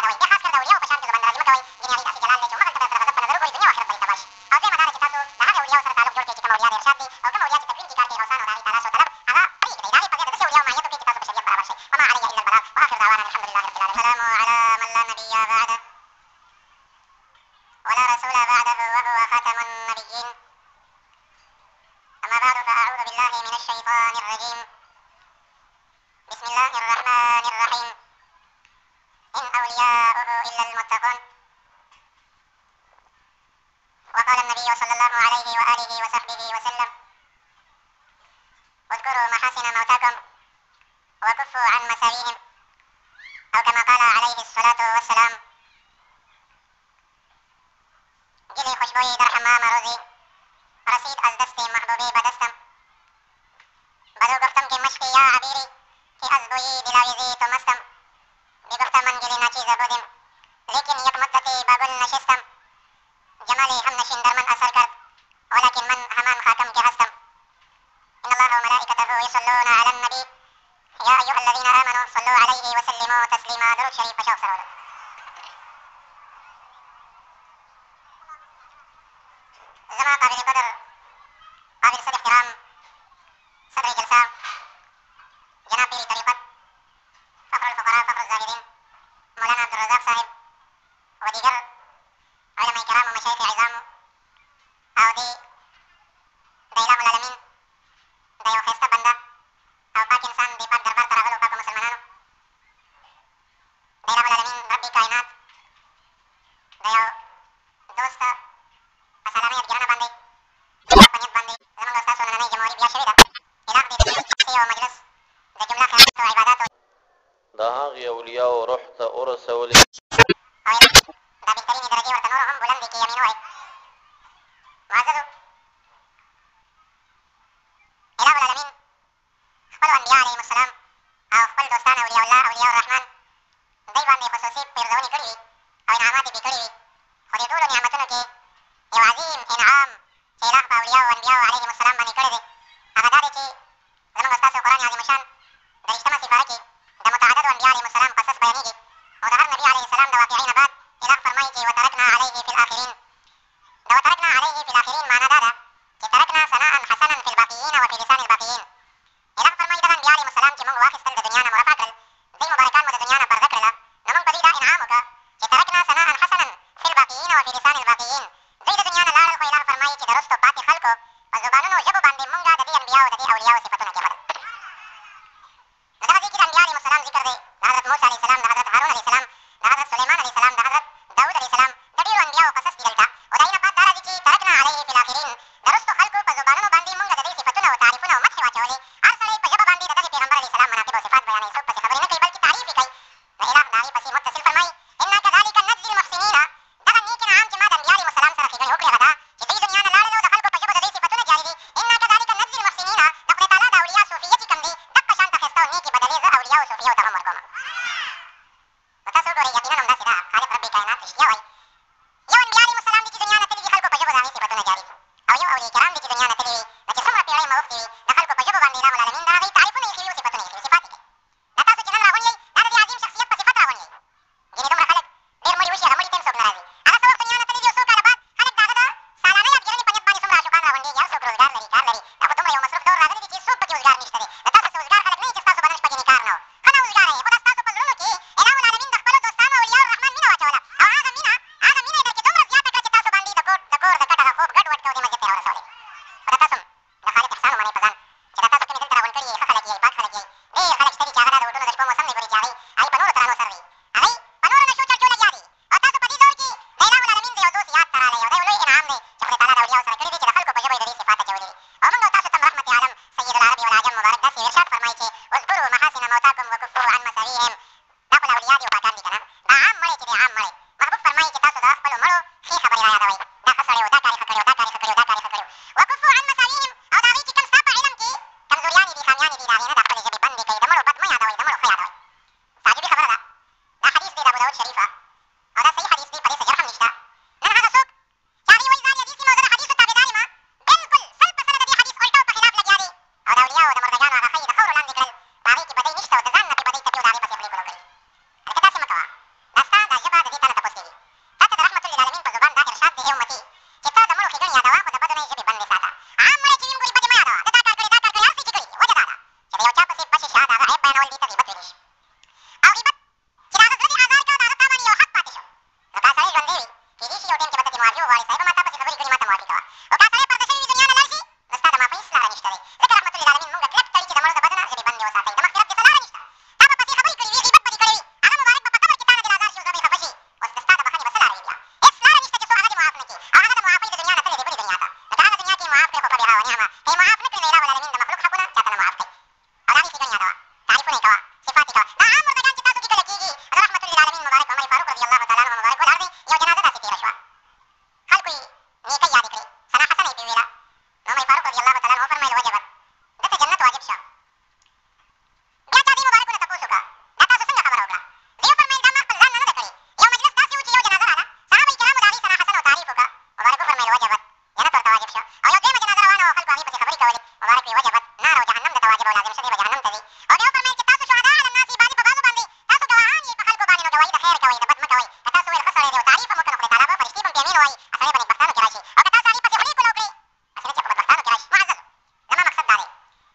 wai de khas kar da uliya bashan ke zaman razi makawai gini ali asi jalal ne jo magal ta ta nazar koi dunya akhirat bari tabash aw de madare kita so da ha uliya sar taluk jod ke chika uliya de irshad di aw kam uliya ki takrim ki karte hausan aw taala so talab aga pai dai dahi page da se uliya ma ya to ke kita so bashariyat barabar shay wa ma alayya illa al balagh wa akhir da'wana alhamdulillahi rabbil alamin salamu ala man la nabiyya ba'da ولا رسول بعده وهو خاتم النبيين أما بعد فأعوذ بالله من الشيطان الرجيم بسم الله الرحمن الرحيم إن أولياؤه إلا المتقون وقال النبي وصلى الله عليه وآله وصحبه وسلم. واذكروا محاسن موتاكم وكفوا عن مساويهم، أو كما قال عليه الصلاة والسلام. گلی خوشبویی در حمام روزی رسید از دست محبوبی به دستم. بدو گفتم که مشکی یا عبیری که از بویی دلاویزی تو مستم. بگفتم من گلی ناچیزه بودیم لیکن یک مدتی با گل نشستم. جمالی هم نشین در من اثر کرد ولكن من همان خاتم که هستم. إن الله وملائكته يصلون على النبي يا أيها الذين آمنوا صلوا عليه وسلموا تسليما. درود شریف بشاو سرود. زمان قابل قدر قابل صد احترام صدر جلسة جناب پیر طریقت فخر الفقراء فخر الزاهدين مولانا عبد الرزاق صاحب و دیگر علماء کرام و مشایخ عظام او دی اله العالمین د یو ښایسته بنده او پاک انسان د پاک دربار ته راغلو پاکو مسلمانانو، د اله العالمین رب کائنات د یو دوست په سلامۍ ګرانه باندې په نیت باندې زموږ او ستاسو نننۍ جمهوري بیا شوې ده. اعلان دې د کیسې او مجلس د جمله خیانت او عباداتو د هغې اولیاو روح ته ورسولې او دا بهترینې درجې ورته نورو هم بلندې کړي. یمین ووایي معززو اله العالمین خپلو انبیا علیهم السلام او خپل دوستان اولیاء الله اولیاء الرحمن دوی باندې خصوصي پیرزونې کړي وي او انعامات یې پرې کړي وي. خو دې ټولو نعمتونو کې یو عظیم انعام چې اله په اولیاء او انبیاء علیهم السلام باندې کړی دی هغه دا دی چې زموږ او ستاسو قرآن عظیم شان د رښتمه صفحه کې د متعددو انبیاء علیهم السلام قصص بیانېږي او د هر نبي علیه السلام د واقعې نه بعد اله فرمایي چې وترکنا علیه فی الاخرین. د وترکنا علیه فی الاخرین معنا دا ده چې ترکنا ثناء حسنا فی الباقیین وفی لسان الباقیین. اله فرمایي دغه انبیاء علیهم السلام چې موږ واخیستل د دنیا نه مو رفع کړل دوی مبارکان مو د دنیا نه پرده کړله نو موږ په دوی دا انعام وکړه چې ترکنا ثناء حسنا فی الباقیین وفی لسان الباقیین. دوی د دنیا نه لاړل خو اله فرمایي چې د رستو پاتې خلکو په زبانونو ژبو باندې موږ د دې انبیاءو د دې اولیاءو صفتونه کېښودل. نو دغه ځای کې د انبیاء علیهم السلام ذکر دی د حضرت موسی علیه السلام، د حضرت هارون علیه السلام، د حضرت سلیمان علیه السلام، د حضرت داود علیه السلام، د ډېرو انبیاءو قصص دي دلته. او د هغې نه بعد دا راځي چې ترکنا علیه فی الاخرین د رستو خلکو په زبانونو باندې موږ د دې صفتونه او تعریفونه او مدحې واچولې. هر سړی په ژبه باندې د دغې پیغمبر علیه السلام مناقب او صفات بیانوي، څوک پسې خبرې نه کوي بلکې تعریف یې کوي. نو اله د هغې پسې متصل فرمایي انا کذلک نجزي المحسنین. دغه نیک انعام چې ما د انبیاء علیهم السلام سره ښېګڼې وکړې هغه دا چې دوی دنیا نه لاړل او د خلکو په ژبه د دې صفتونه جاري دي. انا کذلک نجزي المحسنین د خدای تعالی د اولیاء صوفیه چې کوم دي دغه شانته ښایسته او نیکې بدلې زه اولیاء او صوفیو ته هم ورکوم. نو تاسو وګورئ یقینا همداسې ده خالق رب کائنات رښتیا وایي. یو انبیاء علیهم السلام دي چې دنیا نه تللي دي خلکو په ژبو د هغې صفتونه جاري دي او یو اولیاء کرام دي چې دنیا نه تللي وي نو چې څومره پېړۍ مه اوښتې وي د خلکو په ژبو باندې اله العالمین د هغې تعریفونه ایښي وي او صفتونه ایښي وي، صفات یې کوي. دا تاسو چې نن راغونډ یئ دا د دې عظیم شخصیت په صفت راغونډ یئ. ځینې دومره خلک ډېر مړي وشي هغه مړي ته هم څوک نه راځي. هغه څه وخت دنیا نه تللي دي او څو کاله بعد خلک د هغه د سالانۍ افګېرنې په نیت باندې څومره عاشقان راغونډېږي او څوک روزګار لري کار لري. دا خو دومره یو مصروف دور راغلی دی چې څوک پکې اوزګار نشته دی. د تاسو څه اوزګار خلک نه وي چې ستاسو بدن شپه کښېني کار نه و. ښه نه اوزګاره یې خو دا ستاسو په زړونو کې اله العالمین د خپلو دوستانو اولیاء الرحمن مینه واچوله او هغه مینه یې درکې دومره زیاته کړه چې تاسو باندې د کور د کټ هغه خوب ګډ وډ کې او دې مسجد ته یې ورسولې. خو دا تاسو هم د خالق احسان ومنئ په ځان چې دا تاسو کومې دلته راغونډ کړي یئ ښه خلک یئ پاک خلک یئ. ډېر خلک شته دي چې هغه دا د وټونو د شپو موسم دی ګورې چې هغوی په نورو ترانو سر دي، هغوی په نورو نشو چرچو لګیا دي او تاسو په دې دور کې د اله العالمین د یو دوست یاد ته راغلی او دا یو لوی انعام دی چې خدای تعالی د اولیاءو سره کړي دي چې د خلکو په ژبه یې د دې صفات اچولي دي. او موږ او تاسو ته رحمت عالم سید العرب والعجم مبارک داسې ارشاد فرمایي چې اذکروا محاسن موتاکم وکفوا عن مساویهم. دا خو له اولیاء دي او پاکان دي که نه. دا عام مړی چې دی عام مړی محبوب فرمایي چې تاسو د خپلو مړو ښې خبرې را یادوئ. دا ښه سړی و دا کار یې ښه کړی و دا کار یې ښه کړی و دا کار یې ښه کړی و. وکفوا عن مساویهم او د هغوی چې کوم ستا په علم کې کمزوریانې دي خامیانې دي د هغې نه د خپلې ژبې بندې کوي. د مړو بد مه یادوئ، د مړو ښه یادوئ. تعجبي خبره ده دا حدیث دی د ابوداود شریفه او دا صحیح حدیث دی په دې څه جرح هم نشته. نن هغه څوک چې هغې وایي ځان یې حدیث دي او زه د حدیثو تابعدار یم بلکل 100% د دې حدیث الټو په خلاف لګیا دي او د اولیاءو د مردګانو هغه ښه یې د خاورو لاندې کړل په هغې کې بدۍ نشته او د ځان نه پرې بدۍ تپي او د هغې پسې خولې کولو کوي. هلکه داسې مه کوه. دا ستا دا ژبه د دې تا نه تپوس کېږي. تا ته د رحمت للعالمین په زبان دا ارشاد دی ای امتي چې ته د مړو ښېګڼې یادوه خو د بدو نه یې ژبې بندې ساته. عام مړی چې وي ګورې بدې مه یادوه. ده دا کار کړی دا کار کړی هر څه چې کړي دي وجه دا ده چې د یو چا پسې پشې شه د هغه عیب بیانول دې ته غیبت ویلی شي. او غیبت چې د هغه زړه دې ازار کړه د هغه تا باندې یو حق پاتې شو. نو که سړی ژوندی وي کېدای شي یو ټایم کې به ته ترې معافي وغواړې صاحبه ما تا پسې خبرې کړي ما ته معافي کوه. او که سړی پرده شوي وي دنیا نه لاړ شي نو ستا د معافۍ هېڅ لاره نشته دی. ځکه رحمت للعالمین مونږ کلک تړي چې د مړو د بدو نه ژبې بندې وساتئ. د مغفرت دې څه لاره نشته. تا به پسې خبرې کړي وي غیبت به دې کړی وي هغه مبارک به په قبر کې تا نه دې ازار شي او زړه به یې خفه شي. اوس د ستا د بښنې به څه لاره وي بیا؟ هېڅ لاره نشته چې څو هغه دې معاف نه کړي او هغه د معافۍ د دنیا نه تللی دی بلې دنیا نعمه په معاف نه کړي د الهي العالمین د مخلوق حقونه چاته نه معاف کړي او د هغې ښېګڼې یادوه تعریفونه یې کوه صفات یې کوه دا عام مردګان چې تاسو کې کله کېږي د رحمت للعالمین مبارک عمر فاروق رضي الله تعالی عنه مبارک ولاړ دی یو جنازه داسې تېره شوه خلکو یې نیکۍ یادې کړې ثنا حسنه یې پرې ویله نو عمر فاروق رضي الله تعالی عنه وفرمیل وجبت دته جنت واجب شه بیا چا دې مبارکو نه تپوس وکړه دا تاسو څنګه خبره وکړه دې وفرمیل دا ما خپل ځان نه ده کړې یو مجلس داسې و چې یو جنازه راغله صحابه کرامو د هغې ثنا حسن او تعریف وکړه مبارک وفرمیل وجبت جنت ورته واجب شه او یو دویمه جنازه روانه وه او خلکو هغې پسې خبرې کولې مبارک وی وجبت نار او جهنم درته واجب او لازم شه دی به جهنم ته ځي او بیا وفرمیل چې تاسو شهدا علی الناس بعضې په بعضو باندې تاسو ګواهان یې په خلکو باندې نو ګواهي د خیر کوئ د بد مه کوئ که تاسو ویل ښه سړی دی او تعریف هم وکړه نو خدای تعالی به فرشتې به هم پې امین ووایي سړی به نیکبختانو کې راشي او که تاسو هغې پسې خولې کول وکړئ هسې نه چې په بدبختانو کې راشي معززو زما مقصد دا دی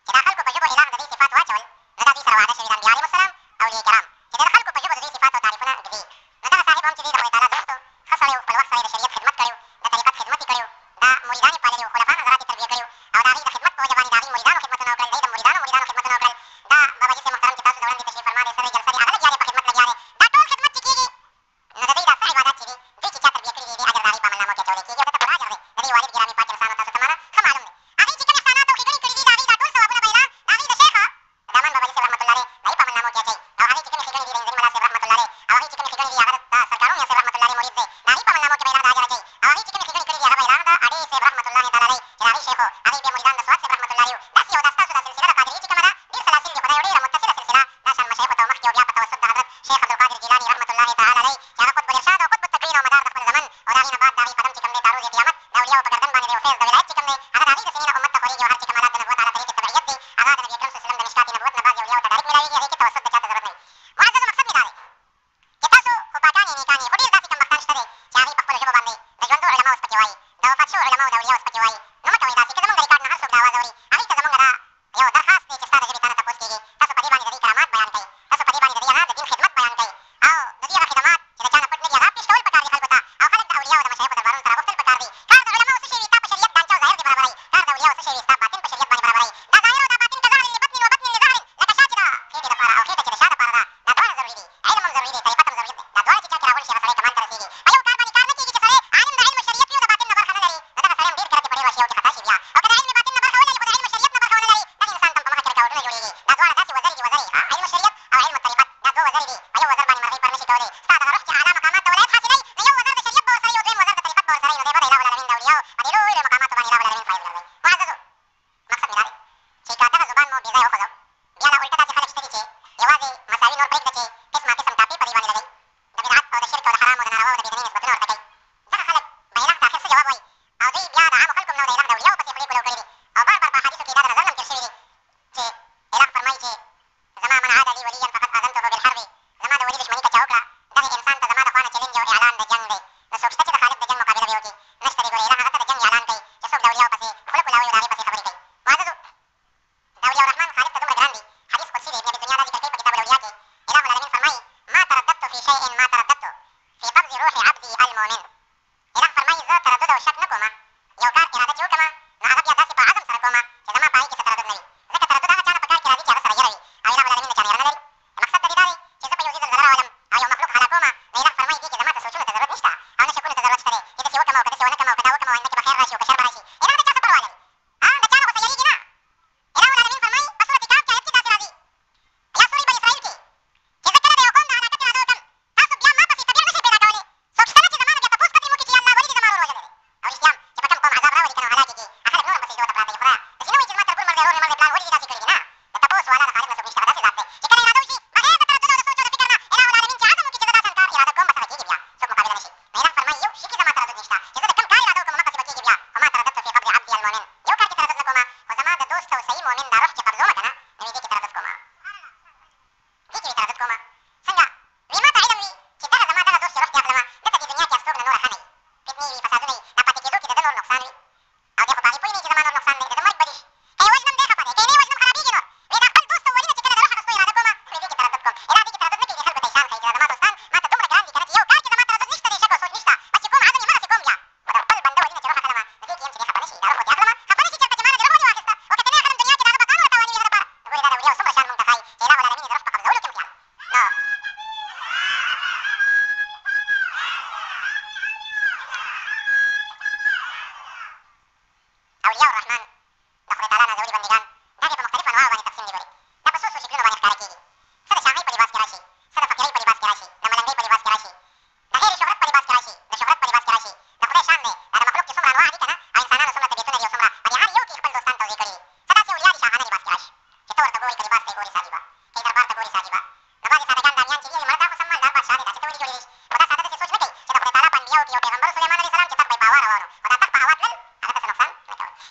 چې دا خلکو په ژبو اله د دې صفات واچول نو دا دوی سره وعده شوي د انبیا علیهم السلام اولیاء کرام چې د خلکو په ژبو د دې صفاتو تعریفونه ږدي نو دغه صاحب هم چې دی د خدای تعالی دوست و ښه سړی و خپل وخت سره یې د شریعت خدمت کړی و د طریقت خدمت یې کړی و دا مریدان یې پاللي و خلفا حضرات یې تربیه کړي و او د هغې د خدمت په وجه باندې د هغې مریدانو خدمتونه وکړل دی د مریدانو خدمتونه وکړل دا بابا جي صاحب محترم چې تاسو د وړاندې تشریف فرما دی سره جلسه دی هغه لګیا دی په خدمت لګیا دی دا ټول خدمت چې کېږي نو د دوی دا څه عبادات چې دي دوی چې چا تربیه کړي دي د اجر د هغې په عملنامو کې اچولی کېږي او دته پوره اجر دی د دې والد ګرامي پاک انسانو تاسو ته معنا ښه معلوم دی هغې چې کوم احسانات او ښېګڼې کړي دي د هغې دا ټول ثوابونه به یې د هغې د شیخ دامان بابا جي صاحب رحمت الله علیه د هغې په عملنامو کې اچوي او هغې چې کومې ښېګڼې دي د انځري ملا صاحب رحمت الله علیه او هغې چې کومې ښېګڼې دي هغه د سرکارون یا صاحب رحمت الله علیه مرید دی د هغې په عملنامو کې به یې د اجر اچوي او هغې چې کومې ښېګڼې کړي دي هغه به یې د اډې صاحب رحمت الله تعالی علیه چې د هغې شیخ و هغې بیا مریدان د سواد صاحب رحمت الله علیه داسې یو دا ستاسو دا سلسله د قادري چې کومه ده ډېر سلاسل دي خدای یو ډېره متصله سلسله دا شان مشایخو ته مخکې او بیا په توسط د حضرت شیخ عبدالقادر جیلاني رحمت الله تعالی علیه چې هغه قطب الارشاد او قطب التکوین او مدار د خپل زمن او د هغې نه بعد د هغې قدم چې کوم دی تعرض قیامت د اولیاو په ګردن باندې دی او فیض د ولایت چې کوم دی هغه د هغې د سنې نه امت ته خورېږي او هر چې کمالات د نبوت علی طریق تبعیت دی هغه د نبي اکرم صلی الله علیه وسلم د مشکات نبوت نه بعد اولیاو ته ډایرکټ ملاوېږي هغې کې توسط د چا ته ضرورت نه وي معززو مقصد مې دا دی چې تاسو خو پاکان یې نیکان یې خو ډېر داسې کمبختان شته دی چې هغې په خپلو ژبو باندې د ژوندو علماو سپکې وایي د وفات شوو علماو د اولیاو سپکې وایي نو مه کوئ داسې که زمونږ د ریکارډ نه هر څوک د اواز اوري هغې ته زمونږ دا یو درخواست دی چې ستا د ژبې تا نه تپوس کېږي تاسو په دې باندې د دوی کرامات بیان کوئ تاسو په دې باندې د دوی د دین خدمت بیان کوئ او د دوی هغه خدمات چې د چا نه پټ نه دي هغه پېش کول پکار دي خلکو ته او خلک د اولیاو د مشایخو دربارونو ته راغوښتل پکار دي کار د علماو څه شی وي تا په شریعت دانچه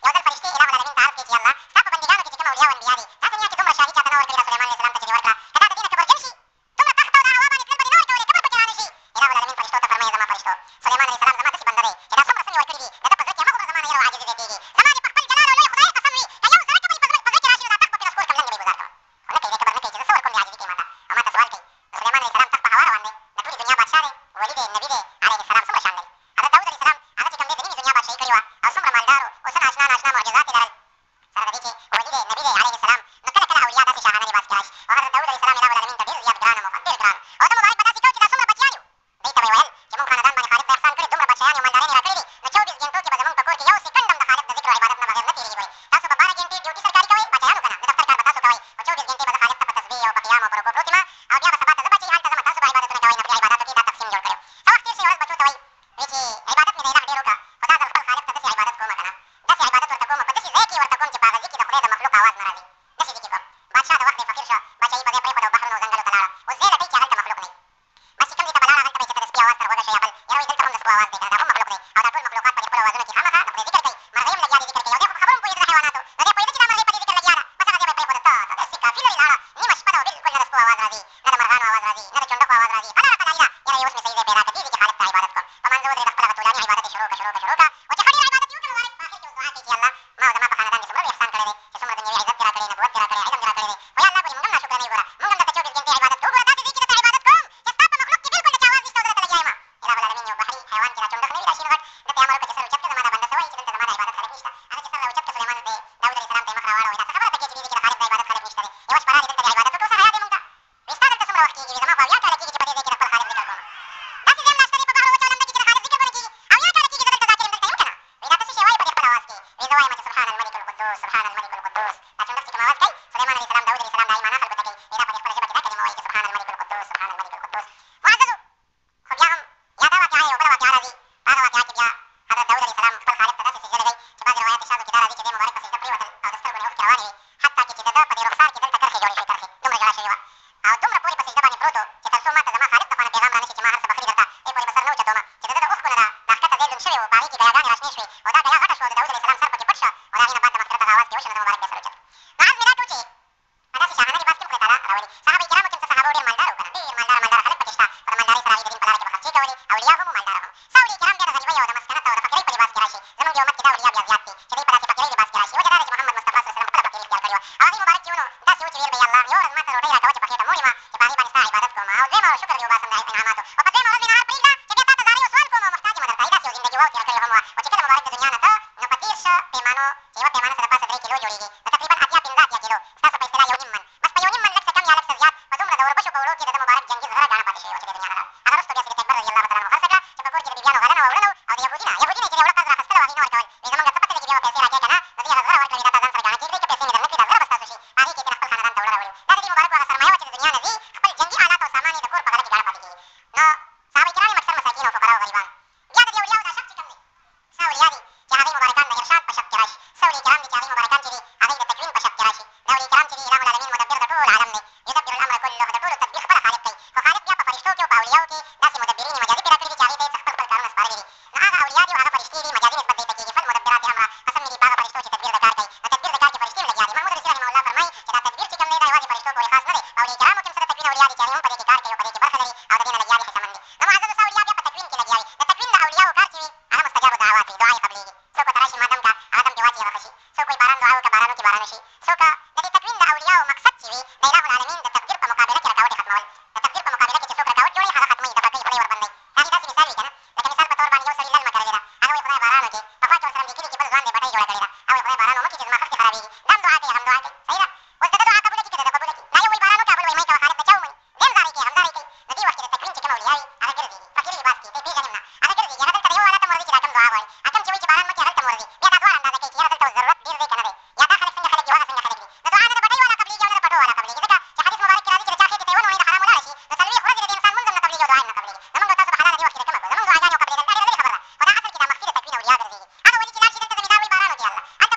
یو ځل فرشتې اله العالمین ته عرض کړي چې الله ستا په بندګانو کې چې کوم اولیا او انبیا دي دا دنیا کې دومره شاهي چاته نه ورکړې ده سلیمان علیه السلام ته چې دې ورکړه که دا د دې نه کبرجن شي دومره تخت او دا هوا باندې تلل به دې نه ورکولې کبر پکې را نه شي اله العالمین فرشتو ته فرمایي زما فرشتو سلیمان علیه السلام زما داسې بنده دی چې دا څومره څه مې ورکړي دي د ده په زړه کې هماغومره زما نه یره عاجزي زیاتېږي زما دې په خپل جلال او لوی خدای قسم وي که یو ذره کبر یې په زړه کې راشي نو دا تخت به پرې نسکور کړم لنډې به یې ګزار کړم خو نه کوي دې کبر نه کوي چې زه څه ورکوم دې عاجزي کوي ماته او ماته سوال کوي د سلیمان علیه السلام تخت په هوا روان دی د ټولې دنیا بادشاه دی ولي دی نبي دی علیه السلام څومره شان لري حضرت داود علیه السلام هغه چې کوم دی د نیمې دنیا بادشاهي کړې وه او څومره مالدار و او څه ناشنا ناشنا معجزات یې لرل سره د دې چې ولي دی نبي دی علیه السلام نو کله کله اولیا داسې شاهانه لباس کې راشي او حضرت داود علیه السلام اله العالمین ته ډېر زیات ګران و ډېر ګران او ته مبارک به داسې کوو چې دا څومره بچیان یو دوی ته به یې ویل چې موږ خاندان باندې خالق ته احسان کړی دومره بادشاهان یو مالداران یې را کړي دي نو 24 ګنټو کې به زموږ په کور کې یو سکند هم د خالق د ذکر او عبادت نه بغیر نه تېرېږي ګورئ تاسو به 12 ګنټې ډیوټي سرکاري کوئ بچیانو که نه د دفتر کار به تاسو کوئ خو 24 ګنټې به د خالق ته په تسبیح او په قیام او په رکوع پروت یم او بیا به سبا ته زه بچې هلته ځمه تاسو به عبادتونه کوئ نفلي عباداتو کې دا تقسیم جوړ کړی څه وخت تېر شي یو ورځ بچو ته وایي چې عبادت مې د اله ډېر وکړه خو دا ځل خپل خالق ته داسې عبادت کومه که نه داسې عبادت ورته کومه په داسې ځای کې ورته کوم چې په هغه ځای کې د خدای د مخلوق آواز نه راځي داسې ځای کې کوم بادشاه د وخت دی فقیر شه بادشاهي په ځای پرېښوده او بحرونو او ځنګلو ته لاړه اوس ځای لټوي چې هلته مخلوق نه وي بس چې کوم ځای ته به لاړه هلته به یې چې ته د سپي اواز سره غوږه شئ یا بل یاره وایي دلته هم د سپو اواز دی که نه دا هم مخلوق دی او دا ټول مخلوقات په دې خپلو اوازونو کې خامخا د خدای ذکر کوي مرغۍ هم لګیا دي ذکر کوي او دی خو په خبرو هم پوهېده د حیواناتو نو دی پوهېده چې دا مرغۍ په دې ذکر لګیا ده بس هغه ځای به یې پرېښوده ته داسې کافي لرې لاړه نیمه شپه ده او بلکل نه د سپو اواز راځي نه د مرغانو اواز راځي نه د چونډکو اواز راځي فلاله فلالي ده یاره اوس مې صحیح ځای پیدا کړ دې ځای کې خالق ته عبادت کوم په منځه ودرېده خپل هغه طولاني عبادت یې شروع کړه او چې ښه ډېر عبادت یې وکړ مبارک په آخر کې اوس دعا کوي چې الله ما او زما په خاندان کې څومره لوی احسان کړی دی چې څومره دنیوي عزت دې را کړی نبوت دې را کړی علم دې را کړی دی خو یا الله ګورې موږ هم ناشکره نه یو ګوره موږ هم درته 24 ګنټې عبادت کوو ګوره داسې ځای کې درته عبادت کوم چې ستا په مخلوق کې بلکل د چا اواز نشته او زه درته لګیا یم اله العالمین یو بحري حیوان چې را چونډخ نه وي را شین غټ ده ته یې امر وکړه چې سر اوچت کړه زما دا بنده څه وایي چې دلته زما د عبادت خلق نشته هغه چې سر را اوچت کړه سلیمان داود علیه السلام ته یې مخ را واړوئ دا څه خبره پکې چې دې ځای کې د خالق د عبادت خلق نشته دی یوه شپه رالې دلته د عبادت وکړو څه حیا دی موږ ته وایي ستا دلته څومره وخت کېږي وایي زما خو اویا کاله کېږي چې په دې ځای کې د خپل خالق ذکر کوم داسې ځای هم نشته دی په بحر وچو لمده کې چې د خالق ذکر ونه کېږي اویا کاله کېږي زه دلته ذاکر یم دلته یم که نه وایي دا ته څه شی وایي په دې خپل اواز کې وایي زه وایم چې سبحان الملک القدوس سبحان الملک القدوس دا چونډخ چې کوم اواز کوي سلیمان علیه السلام داود علیه السلام دا یې معنا خلکو ته کوي وایي دا په دې خپله ژبه کې دا کلمه وایي چې سبحان الملک القدوس سبحان الملک القدوس معززو خو بیا هم یا دا واقعه یو بله واقعه راځي په هغه واقعه کې بیا حضرت داود علیه السلام خپل خالق ته داسې سجده لګوي چې بعضې روایات شاذو کې دا راځي چې دې مبارک په سجده پرېوتل او د سترګو نه اوښکې روانې وې حتی کې چې د ده په دې رخسار کې دلته کرښې جوړې شوې کرښې دومره ژړا شوې وه او دومره پورې په سجده باندې پروت و چې تر څو ما ته زما خالق د خوا نه پیغام را نه شي چې ما هر څه بخښلي درته دې پورې به سر نه اوچتومه چې د ده د اوښکو نه دا ښکته ځای لوند شوی و په هغې کې ګیاګانې را شنې شوې او دا ګیا غټه شوه د داود علیه السلام سر پکې پټ شه او د هغې نه بعد د مغفرت هغه اواز پرې وشو نو د مبارک بیا سر اوچت نو عرض مې دا کړو چې په داسې شاهانه لباس کې هم خدای تعالی راولي صحابه کرامو کې هم څه صحابه ډېر مالدار وو که نه ډېر مالدار خلک پکې شته په د مالدارۍ سره هغوی د دین په لاره کې به خرچې کولې اولیاء هم وو مالداره هم څه اولیاء کرام بیا د غریبۍ او د مسکنت او د فقیرۍ په لباس کې راشي زموږ دې امت کې دا اولیاء بیا زیات دي چې دوی په داسې فقیرۍ لباس کې راشي وجه دا ده چې محمد مصطفی صلی الله علیه وسلم خپله فقیري اختیار کړې وه او هغې مبارک چې ونو داسې و چې ویل به یې الله یو ورځ ما ته روټۍ راکوه چې پخې ته مور یم چې په هغې باندې ستا عبادت کوم او دویمه شکر دې وباسم د انعاماتو او په دویمه ورځ مې نهار پرېږده چې بیا تا ته زارۍ او سوال کوم او محتاج یم درته داسې یو زندګي وه او تېره کړې هم وه خو چې کله مبارک د دنیا نه ته نو په 13 پیمانو چې یوه پیمانه څه د پاسه 3 کیلو جوړېږي نو تقریبا 8 کیلو ستاسو په اصطلاح 1 نیم من بس په 1 نیم من لږ څه کم یا لږ څه زیات په دومره د اوربشو په وړو کې د ده مبارک جنګي زغره ګاڼه پاتې شوې وه چې د دنیا نه لاړ هغه وروسته بیا صدیق اکبر رضي الله تعالی عنه خرڅه کړه چې په کور کې د بیبیانو غلنه وه وړنه او د یهودي نه چې دې وړه قرض راخیستله وه هغې نه ورکول وایي زموږ څه پته لګي بیا به پیسې راکړې که نه نو دوی هغه زغره ورکړه وایي دا تا ځان سره ګاڼه کېږدئ که پیسې مې در نه کړي دا زغره به ستاسو شي په هغې کې یې تېره خپل خاندان ته وړه راوړي دا د دې مبارکو هغه سرمایه وه چې د دنیا نه ځي خپل جنګي آلات او سامان یې د کور په غله کې ګاڼه پاتې کېږي نو صحابه کرام یې اکثر مساکین او فقرا او غریبان بیا د دې اولیاو دا شک چې کوم دی څه اولیا دي چې هغوی مبارکان د ارشاد په شک کې راشي څه اولیاء کرام دي چې هغوی مبارکان چې دي هغوی د تکوین په شک کې راشي دا اولیاء کرام چې دي اله العالمین مدبر د ټول عالم دی یدبر الامر کله د ټولو تدبیر خپله خالق کوي خو خالق بیا په فرشتو کې او په اولیاو کې داسې مدبرین یې مجازي پیدا کړي دي چې هغوی ته یې خپل خپل کارونه سپارلي دي نو هغه اولیاء دي او هغه فرشتې دي مجازي نسبت دی ته کېږي فالمدبرات امره قسم مې دي په هغه فرشتو چې تدبیر د کار کوي نو تدبیر د کار کې فرشتې هم لګیا دي محمود رسول رحمه الله فرمایي چې دا تدبیر چې کوم دی دا یوازې فرشتو پورې خاص نه دی په اولیاء کرامو کې هم څه د تکوین اولیاء دي چې هغوی هم په دې کې کار کوي او په دې کې برخه لري او د دې نه لګیا دي حصمن دي نو معززو څه اولیاء بیا په تکوین کې لګیا وي د تکوین د اولیاو کار چې وي هغه مستجاب دعوات وي دعا یې قبلېږي څوک ورته راشي ماتم کا هغه دم دې واچي هغه ښه شي څوک وایي باران دعا وکړه باران وکړي باران وشي څوک د دې تکوین د اولیاو مقصد چې وي د اله العالمین د تقدیر په مقابله کې رکاوټ یې ختمول د تقدیر په مقابله کې چې څوک رکاوټ جوړوي هغه ختموي دفع کوي خولۍ وربندوي هغې داسې مثال وي که نه لکه مثال په طور باندې یو سړي للمه کرلې ده هغه وایي خدای باران وکړي پخوا کې ورسره لیکلي چې بل ځوان دې بټۍ جوړه کړې ده هغه وایي خدای باران ومکړي چې زما خښتې خرابېږي دا هم دعا کوي هغه هم دعا کوي صحیح ده اوس د ده دعا قبوله کړي که د ده قبوله کړي دا یو وایي باران وکړه بل وایي مه یې کوه خالق د چا ومني دې هم زارۍ کوي هغه هم زارۍ کوي نو دې وخت کې د تکوین چې کوم اولیاء وي هغه ګرځېږي فقیري لباس کې ته یې پېژنې هم نه هغه ګرځېږي هغه دلته د یو حالت هم ورځي چې دا کوم دعا غواړي هغه کوم چې وایي چې باران مه کړي هلته هم ورځي بیا دا دواړه اندازه کوي چې یاره دلته اوس ضرورت ډېر دی که نه دی یا دا خلک څنګه خلک دي او هغه څنګه خلک دي نو دعا نه د بټۍ والا قبلېږي او نه د پټو والا قبلېږي ځکه چې حدیث مبارک کې راځي چې د چا خېټې ته یې ونیوئ د حرامو لاړه شي نو څلوېښت ورځې د دې انسان لمونځ هم نه قبلېږي او دعا یې هم نه قبلېږي زموږ او تاسو په حلاله دې وخت کې د کومه کړو زموږ دعاګانې او قبلېدل دا ډېره لرې خبره ده خو دا اصل کې دا مخکې د تکوین اولیاء ګرځېږي هغه ولي چې لاړ شي دلته زمیندار وایي باران وکړي الله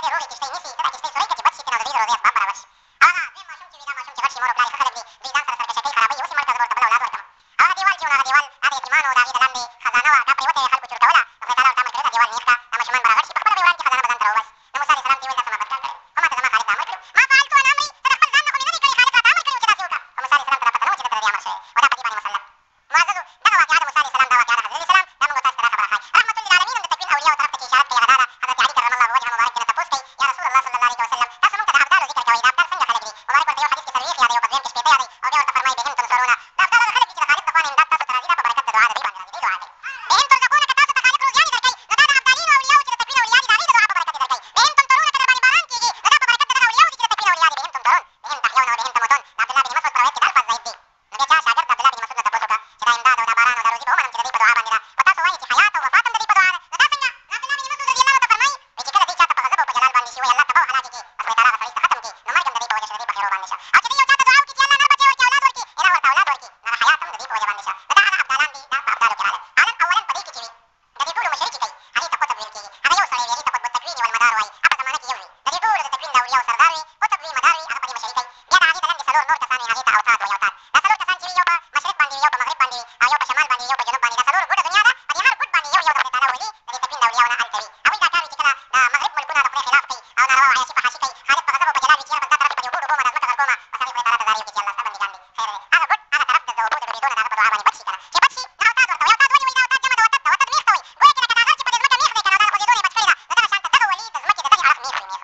دې روغې کښتۍ نیسي ته دا کښتۍ سورۍ که چې بد شي ته نو د دې د روزۍ اسباب برابر شي او هغه دویم ماشوم چې وي دا ماشوم چې غټ شي مور او پلار یې ښه خلک دي دوی ځان سره سرکشه کوي خرابوي اوس یې مړ کړه زه به ورته بل اولاد ورکړم او هغه دیوال چې و نو هغه دیوال دا د یتیمانو د هغې د لاندې خزانه وه دا پرېوته یې خلکو چور کوله نو خدای تعالی ورته امر کړی دا دیوال نیغ کړه دا ماشومان به راغټ شي په خپله به یې وړاندې خزانه به ځان ته راوباسي نو موسی علیه السلام ته یې ویل دا څه ما بد کار کړی خو ما ته زما خالق دا امر کړی ما فعلت عن امري ته د خپل ځان نه خو مې نه دی کړی خالق راته امر کړی و چې داسې وکړه خو موسی علیه السلام ته دا پته نه وه چې ده ته د دې امر شوی و دا په دې باندې مسلط معززو دغه واقعه د موسی علیه السلام دا واقعه د حضرت علیه السلام دا موږ تاسو ته دا خبره ښایي رحمة للعالمین هم د تکوین اولیاءو طرف ته چې اشارت کوي هغه دا ده حضرت علي کرم الله وجهه مبارک نه تپوس کوي یا رسول الله صلی الله علیه وسلم تاسو موږ ته د ابدالو ذکر کوئ د ابدال څنګه خلک دي مبارک ورته یو حدیث کې څلوېښت یادوي او په دویم کې شپېته یادوي او بیا ورته فرمایي بهم تنصرونه د ابدال هغه خلک دي چې د خالق د خوا نه امداد تاسو ته راځي دا په برکت د دعا د دوی باندې راځي دوی دعا کوي بهم ترزقونه که تاسو ته خالق روزیانې درکوي نو دا د ابدالینو اولیاءو چې د تکوین اولیاء دي د هغې د دعا په برکت یې درکوي بهم تمطرونه که در باندې باران کېږي نو دا په برکت د دغه اولیاءو دي چې د تکوین اولیاء دي بهم تمطرون بهم تحیون او بهم تموتون د عبدالله بن مسعود په روایت کې دا الفاظ ضعیف دي نو بیا چا شاګرد د عبدالله بن مسعود نه تپوس وکړه چې دا امداد او دا باران او دا روزي به ومنم چې د دوی په دعا باندې ده او تاسو وایئ چې حیات او وفات هم د دوی په دعا ده نو دا څنګه نو عبدالله بن مسعود رضي الله عنه ته فرمایي وایي چې کله دوی چا ته په غضب او په جلال باندې شي وایي الله تباه او هلاکې کړي بس خدای تعالی هغه سړي څخه ختم کړي نو مرګ هم د دوی په وجه شه د دوی په خیرو باندې شه او چې دوی یو چا ته دعا وکړي چې الله نر بچی ورکړي اولاد ورکړي اله ورته اولاد ورکړي نو هغه حیات هم د دوی په وجه باندې شه نو دا هغه ابدالان دي دا په ابدالو کې راغلل عالم اولا په دې کې چې وي د دې ټولو مشري چې کوي هغې ته قطب ویل کېږي هغه یو سړی وي هغې ته قطب التکوین والمدار وایي هغه زمانه کې یو وي د دې ټولو د تکوین د اولیاو سردار وي قطب وي مدار وي هغه په دې مشري کوي بیا د هغې د لاندې څلور نور کسان وي هغې ته اوتاد وایي اوتاد دا څلور کسان چې وي یو په مشرق باندې وي یو په مغرب باندې وي او یو په شمال باندې وي یو په جنوب باندې دا څلور ګوټه دنیا ده په دې هر ګوټ باندې یو یو د خدای تعالی ولي د دې تکوین د اولیاو نه هلته وي هغوی دا کار وي چې کله د مغرب ملکونه د خدای خلاف کوي او ناروا او عیاشي فحاشي کوي خالق په غضب او په جلال وي چې یاره بس دا طرف ته په دې اوبو ډوبومه دا ځمکه غرقومه بس هغې خدای تعالی ته زارۍ وکړي چې الله ستا بندګان دي خیر دی هغه ګوټ هغه طرف د اوبو د ډوبېدو نه د هغه په دعا باندې بچ شي که نه چې بچ شي نو اوتاد ورته وایي اوتاد ولې وایي دا اوتاد جمع د وتد ده وتد میخ ته وایي ګویا چې لکه دا غر چې په دې ځمکه میخ دی که نو دا د خوځېدو نه یې بچ کړې ده نو دغه شان ته دغه ولي د ځمکې د دغې اړخ میخ وي میخ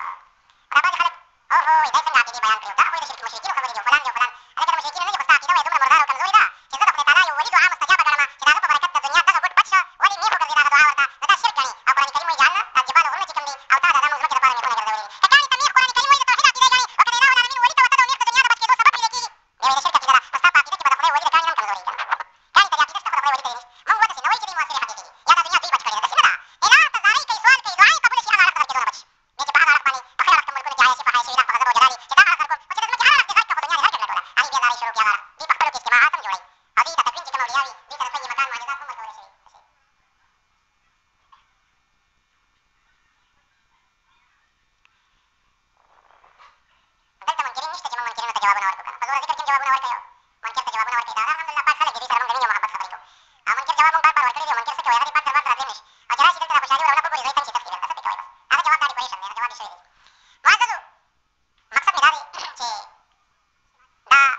دا بعضې خلک اوهو وایي دا څنګه عقیدې بیان کړي دا خو یې د شرک مشرکینو خبرې دي او فلان دي او فلان هلکه د مشرکینو نه دي خو ستا عقیده وایي دومره مرداره او کمزورې ده چې زه د خدای تعالی یو ولي دعا مستجابه ګڼمه چې د هغه په برکت د دنیا دغه ګوټ بچ شه ولې میخ وګرځېد هغه دعا ورته نو دا شرک ګڼي او قرآن کریم وایي جعلنا دا جبال غرونه چې کوم دي اوتاده دا موږ ځمکې دپاره میخونه ګرځولي دي که کاڼي ته میخ قرآن کریم وایي د توحید عقیده ګڼي او که د اله العالمین ولي ته وتد او میخ د دنیا د بچ کېدو سبب پرې کېږي بیا وایي د شرک عقیده ده نو ستا په عقیده کې به د خدای ولي د کاڼي نه هم کمزوری که نه کاڼي ته دې عقیده شته خو د خدای ولي ته دې نشته موږ وداسې نه وایو چې دوی مؤثرې حقیقي دي یا دا دنیا دوی بچ کړې ده داسې نه ده اله ته زارۍ کوي سوال کوي دعا یې قبوله شي هغه اړخ د غرقېدو نه بچ شي بیا چې په هغه اړخ باندې په خیر اړخ ته ملکونه چې عیاشي فحاشي وي دا په غضب او جلال وي چې دا اړخ غرقوم خو چې د ځمکې هر اړخ دې غرق کړه خو دنیا دې غرقه کړله ټوله هغې بیا زارۍ شروع کړي هغه اړخ دوی په خپلو کې اجتماعات هم جوړوي او دوی ته تکوین چې کوم اولیا وي دوی ته د طی مکان معجزات هم ورکولی شوي دلته منکرین نشته چې موږ منکرینو ته جوابونه ورکړو که نه په زوره ذکر کې هم جوابونه ورکوي منکر ته جوابونه ورکوي دا الحمدلله پاک خلک دي دوی سره موږ د مینې او محبت خبرې کوو او منکر جواب موږ بار بار ورکړی دی او منکر څه کوي هغه دې بار تر بار راتللی نه شي او چې راشي دلته د خوشحالي ورونه وګوري زوی تنګ شي تښتي بېرته څه پرې کوئ بس هغه جواب دا ډیکوریشن دی هغه جواب یې شوی دی معززو مقصد مې دا دی چې دا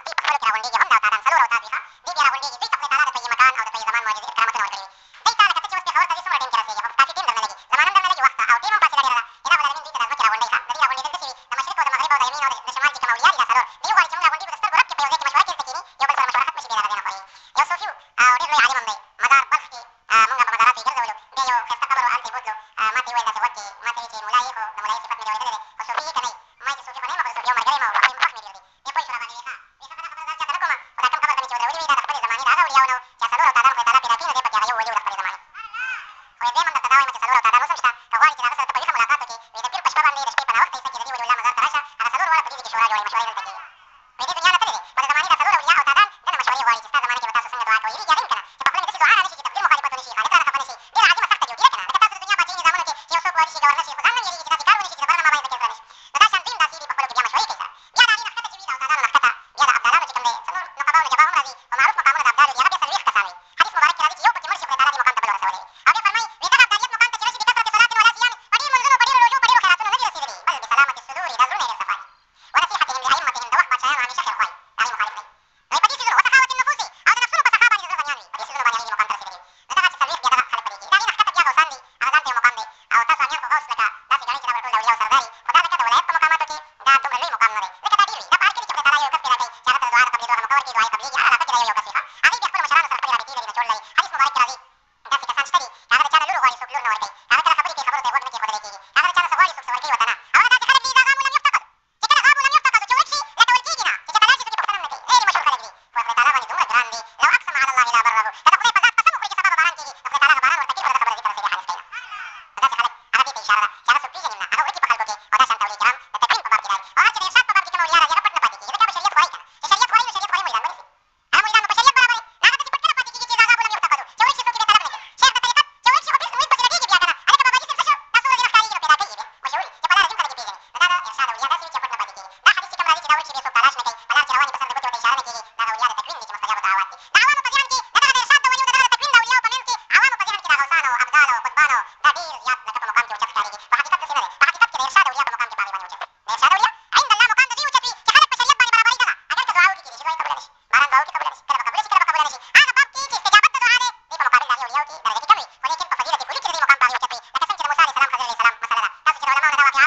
دوی په خپلو کې راغونډېږي هم د اوتادان څلور اوتاد وي ښه دوی بیا راغونډېږي دوی ته خدای تعالی د طی مکان او د طی زمان معجزې کرامتونه ورکړي وي دوی ته لکه ته چې اوس پېښور ته ځې څومره ټایم کې رسېږي خو کافي ټایم درنه لګي زمانه هم درنه لګي وخت ته او ټایم هم فاصله ډېره ده اله العالمین دوی ته دا ځمکې راغونډوي ښه د دوی راغونډېدل داسې وي د مشرق او د مغرب او د یمین او د شمال چې کوم اولیا دي دا څلور دوی غواړي چې موږ راغونډېږو د سترګو رپ کې په یو ځای کې مشوره کې ورته کښېني یو بل سره مشوره ختمه شي بیا د هغه ځای نه خورېږي یو صوفي و او ډېر لوی عالم هم دی مدار بلخ کې موږ په مزاراتو یې ګرځولو بیا یو ښایسته قبر و هلته یې بوتلو ما ته یې وویل داسې غوږ کې ما ته یې چې ملا یې خو د ملایي صفت مې دې اورېدلی دی خو صوفي یې که نه یې ما یې چې صوفي خو نه یم خو د صوفي یو ملګری یم او وخت مې ډېر دی بیا پوه شو راباندې وایي ښه وایي ښه خو دا خبره ځان چاته نه کومه خو دا کوم قبر ته مې چې ودرولي وي دا د خپلې زمانې د هغه اولیاو نه و چې څلور اوتادان خدای تعالی پیدا کړي نو دی پکې هغه یو ولي و د خپلې زمانې خو دویم هم درته دا وایم چې څلور اوتادان اوس هم شته که غواړې چې د هغه سره ته په ویښه ملاقات وکړې وایي د پیر په شپه باندې د شپې په ناوخته ایسه کې د دې ولي الله مزار ته راشه هغه څلور واړه په دې ځای کې شورا جوړوي مشورې دلته کېږي وایي دې دنیا نه تللې دي خو د زمانې دا څلور اولیاء اوتادان دنه مشورې غواړي چې ستا زمانه کې به تاسو څنګه دعا کوئ ویلي هغه هم که نه چې په خپله مې داسې دعا رانه شي چې تقدیر مخالفت ونه شي خالق رانه خفه نه شي ډېره عظیمه سخته ډیوټي ده که نه لکه تاسو د دنیا پاچاهي نظامونو کې چې یو څوک والي شي ګورنر شي خو ځان نه یېرېږي چې داسې کار ونه شي چې د بره نه ما باندې ذکر کړی شي نو دا شان دوی هم داسې دي په خپلو کې بیا مشورې کوي سره بیا د هغې نه ښکته چې وي د اوتادانو نه ښکته بیا د ابدالانو چې کوم دی څلور نقبا او نجبا هم راځي په معروف مقامونه د ابدالو دي هغه بیا څلوېښت کسان وي حدیث مبارک کې راځي چې یو پکې مړ شي خدای تعالی دې مقام ته بل ورسولی وي او بیا فرمایي وایي دغه ابدالیت مقام ته چې رسي بکثرة صلات ولا صيام په ډېر منځونو په ډېرو روژو په ډېرو خیراتونو نه دي رسېدلي بل بسلامة الصدور دا زړونه یې ډېر صفا دي ونصیحتهم لأئمتهم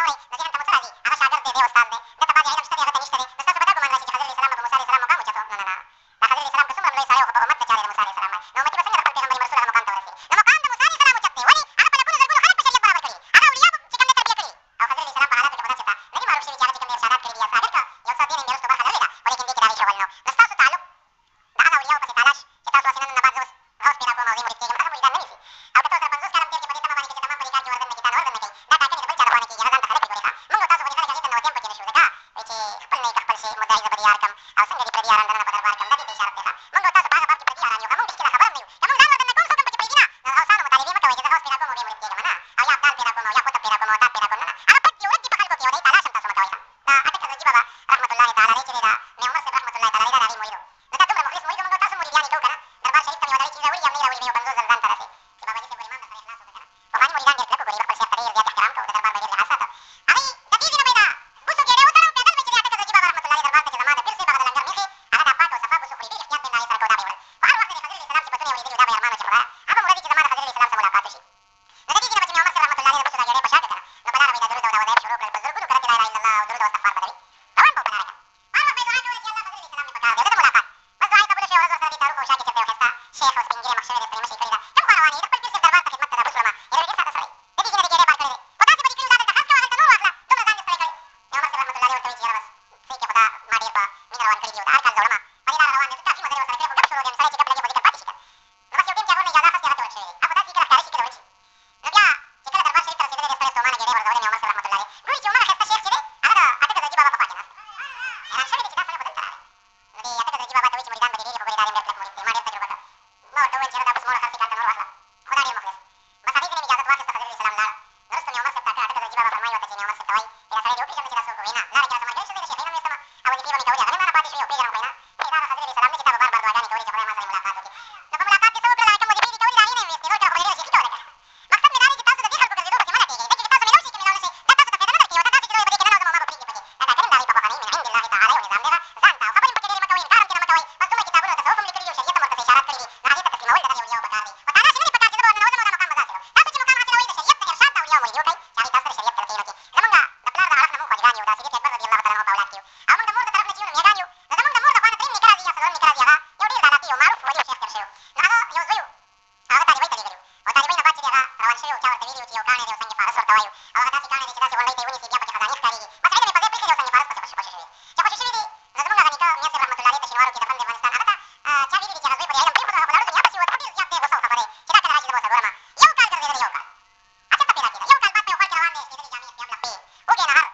أولي نزيل أنت مترازي أنا شاكر دي أستاذ دي ده تبادي علم اشتري هذا نشتري بس تاسو بدأ من راشي خضر الإسلام أبو موسى عليه السلام مقام وجهته لا ده خضر الإسلام بسمر من ليس عليه وقبل أمت تجاري موسى عليه السلام نو متي بس نقبل بيغمبري مرسول على مقام تورسي نو مقام ده موسى عليه السلام وجهته ولي أنا بنقول زرقول خلق بشرية برابر كري أنا أولياء تكمل تربية كري أو خضر الإسلام بحالات كبدات شتا لكن معروف شيء جارتي كم إرشادات كري بيا ساكر يوصل دين يرسل برخة لليدا ولكن دي كده شغل نو نستاسو تعلق ده هذا أولياء بس تعلاش كتاسو أسنان النبات زوس غوص بيراكو موضوع مريد كيجي مثلا مريدان نميسي أو كتاسو بنزوس كلام تيركي بدي تمام بانيكي تمام بريكاكي وردن نكي تانا وردن نكي ده تاكني دبل جارة بانيكي جهزان تخلق بيقوليها منو تاسو بني ذلك جيدا نوتيم بكي نشو ذكا ويكي خبلني كخبل شيء مدعي زبدي ياركم أو سنجدي بدي يارن دنا بدر باركم ده دي إشارة بيها منو تاسو باغا بابكي بدي يارن يو كمون بيشكي خبر نيو كمون زان وردن نكون سوكم بكي بيجينا الغوصان ومطالبين مكا ويجي غوص بيراكو موضوع مريد كيجي منا أو يا أبدال بيراكو مو يا قطب بيراكو مو تاب بيراكو ننا أنا بدي وردي بخلقو كي ودي تعلاشم تاسو مكويها دا أتكز الجيبا رحمة الله تعالى ريكي ليدا مي عمر سيب رحمة الله تعالى ليدا راري مويدو نتا دمر مخلص مويدو منو تاسو مريدياني كوكنا دربار شريف تمي وداري كيزا ولي يمني ولي ميو بنزوز زلزان ترسي كي بابا جيسي بولي مام نصر إخلاص وكنا وماني مريدان جيت لكو قولي بخبر شيخ تغيير زيادة احترام كو دربار بيدير لحاساته أغي تكيزي نبيدا بوسو كيري وطرم كدل مجري أتكز الجيبا رحمة الله دربار تكي زمان بيرسي بغد لنجر ميخي أغا داباك وصفا بوسو قريبي احتياط من نايسر كو دابي ولد وهر وقت خضر الإسلام سبتوني وليدي ودابا يرمانو جمغا أبا مرادي كي زمان خضر الإسلام سملاقاتو شي نتيجة نبجي مي عمر سيب رحمة الله بوسو دا جيري بشاكتنا نو بدار بيدا درود ودا ودايب شروع كالبزر كلو كرت لا إله إلا الله ودرود واستغفار بدري روان بو بناركا وهر وقت بيدعاني ولد يالله خضر الإسلام نبقى ويدا ملاقات بس دعاي قبول الشيخ وزو سردي تاروك وشاكي تبدي وخستا شيخ وسبنجيري مخشوي دي مشي كريدا كم قارواني دخل بيرسي دربار تخدمت دا بسلما يروي جرسا تسري نتيجة نبي جيري باركري وتاسي بدي كيلو زادل تخسك وغلت نور واخلا دم زان يستري كري يا عمر سيب رحمة الله ورتوي جيرا بس سيكي خدا ما دير با مين روان كري جيودا أركان زولما فني دار روان نزكا في مدري وسري كري وقب شروع دي مسري كيكب لجي بودي كالباتي شكا نبس يوكين جاغور نجازا خس يغتو وشوي أخو دا سيكي لختاري شكي روانشي نبيا كيكلا دربار شريف ترسي بدي دستري سومانا جيري ورزولي مي عمر سيب رحمة الله قولي جي عمر خستا شيخ جيري أنا دا أتكز الجيبا بابا فاكيناس أنا شوي دي كتاب فلي بدن تراري ندي أتكز الجيبا بابا تويجي مريدان بدي ديري فبري داري مريد لك مريد ما دير تجربته ما ورتوين جيرا دا بس مورا خرسي كانت نور واخلا خدا دي المخلص بس هذه من إجازة واحد خضر الإسلام لا نرسم يوم مرسل تاكا أتكز الجيبا بابا فرماي وتجيني يوم مرسل توي إذا سري يوكي جمع جلسوكو هنا لا رجال سما جيش وزير شيخين ويسما أول كيبا من كوريا غنم أنا باتي شوي وكي جرم بينا في دار خضر الإسلام نكتاب بار بار دوغاني كوري جفري ما سري ملاقات وكي نبا ملاقات دي سوق لها كم وزي بيدي كوري دارين ويسني نور كوري رشي كيتو لك مقصد من داري كتاسو تدي خلقو كزيدو بكي منا تيجي تجي كتاسو ملوشي كي ملوشي ده تاسو تفيد من تركي وتاسو جلوي بدي كنا نوزم وما بكيكي بدي هذا كريم داري بابا غني من عند الله تعالى ونظام لها زانتا وخبرين بكي ديري مكوين كارم كنا مكوي مصدومة كتابون وتصوفهم لكريو شريعة مرتفع إشارات كريدي نهاية تسليم ولد دنيا ولياو بكاري وتعالى شنو بكار جذبوا أن نوزم ولا مقام مزاسلو تاسو جي مقام حسلوي ده شريعة إرشاد ولياو وليو كي يعني تاسو شريعة تركينوكي لمنغا دبلار دا عرفنا مو خواجانيو دا سيدي أكبر رضي الله تعالى عنه باولاتيو أو من دمور دا طرفنا جيونو ميغانيو نزمون دمور دا قوانا ترين نكرازي يا سلون نكرازي يغا يودير دا لاتيو معروف وليو شيخ كرشيو نهاغو يوزيو أو تاري بيتا ليغريو وتاري بينا باتي ليغا روان شيو كاور تبيديو تيو كاني ديو سنجي فارس ورتوايو أو غداسي كاني دي كداسي والله تيوني سيبيا بكي خزاني خاريجي بس عيدا مي فزي بيخي ديو سنجي فارس بس بشي شوي جاكوشي شوي دي نزمون غني كا مياسر رحمة الله عليه تشنوارو كي دفن دفنستان أغتا تشاوي دي كي غزوي بدي عيلم بيخو دا خبلا رسو يابسي وتحبيز يابتي بصو خفري كدا كدا راشي دبوسا غورما يو كال كردي يو كال أتشتا بيلا كده يو كال بات مي وقال كروان دي سيدني جامي يبلغ بي وكي نهار